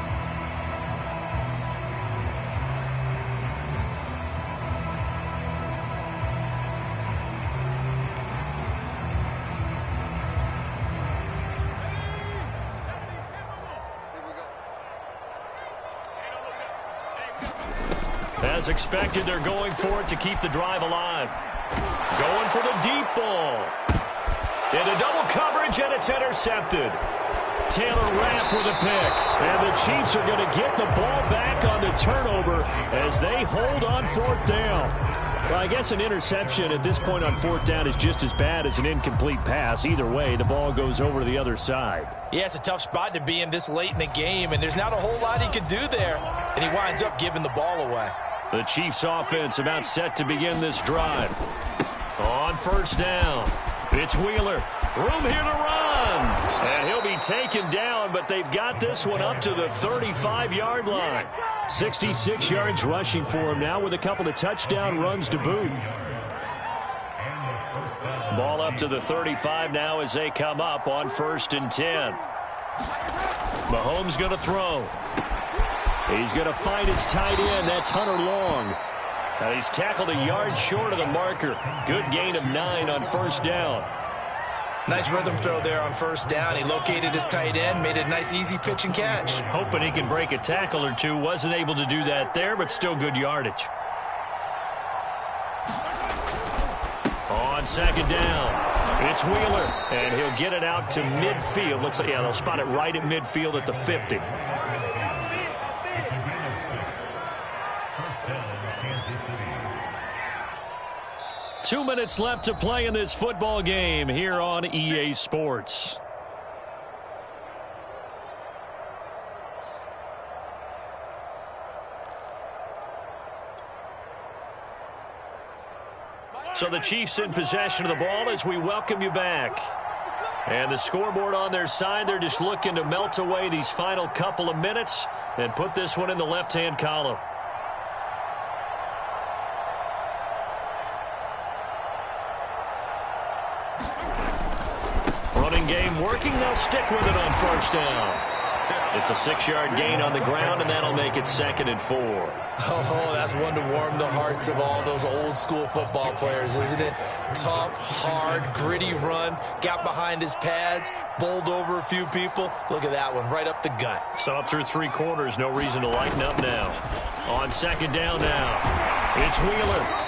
As expected, they're going for it to keep the drive alive. Going for the deep ball. Into double coverage, and it's intercepted. Taylor Rapp with a pick. And the Chiefs are going to get the ball back on the turnover as they hold on 4th down. Well, I guess an interception at this point on 4th down is just as bad as an incomplete pass. Either way, the ball goes over to the other side. Yeah, it's a tough spot to be in this late in the game, and there's not a whole lot he can do there. And he winds up giving the ball away. The Chiefs offense about set to begin this drive. On 1st down, it's Wheeler. Room here to run. And he'll be taken down, but they've got this one up to the 35-yard line. 66 yards rushing for him now with a couple of touchdown runs to boot. Ball up to the 35 now as they come up on 1st and 10. Mahomes going to throw. He's going to find his tight end. That's Hunter Long. And he's tackled a yard short of the marker. Good gain of 9 on 1st down. Nice rhythm throw there on 1st down. He located his tight end, made a nice easy pitch and catch. Hoping he can break a tackle or two. Wasn't able to do that there, but still good yardage. On 2nd down, it's Wheeler. And he'll get it out to midfield. Looks like, yeah, they'll spot it right at midfield at the 50. 2 minutes left to play in this football game here on EA Sports. So the Chiefs in possession of the ball as we welcome you back. And the scoreboard on their side, they're just looking to melt away these final couple of minutes and put this one in the left-hand column. Running game working. They'll stick with it on first down. It's a 6-yard gain on the ground, and that'll make it 2nd and 4. Oh, that's one to warm the hearts of all those old-school football players, isn't it? Tough, hard, gritty run, got behind his pads, bowled over a few people. Look at that one, right up the gut. So up through 3 quarters, no reason to lighten up now. On 2nd down now, it's Wheeler.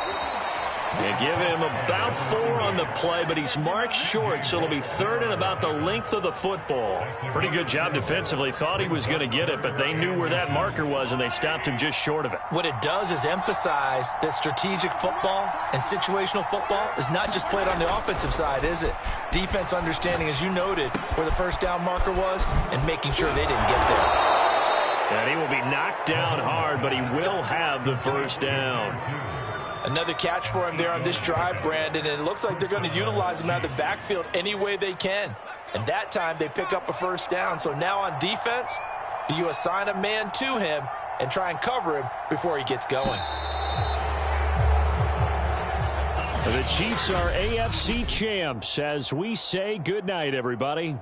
They give him about 4 on the play, but he's marked short, so it'll be 3rd and about the length of the football. Pretty good job defensively. Thought he was going to get it, but they knew where that marker was, and they stopped him just short of it. What it does is emphasize that strategic football and situational football is not just played on the offensive side, is it? Defense understanding, as you noted, where the first down marker was and making sure they didn't get there. And he will be knocked down hard, but he will have the first down. Another catch for him there on this drive, Brandon, and it looks like they're going to utilize him out of the backfield any way they can. And that time they pick up a first down. So now on defense, do you assign a man to him and try and cover him before he gets going? The Chiefs are AFC champs as we say goodnight, everybody.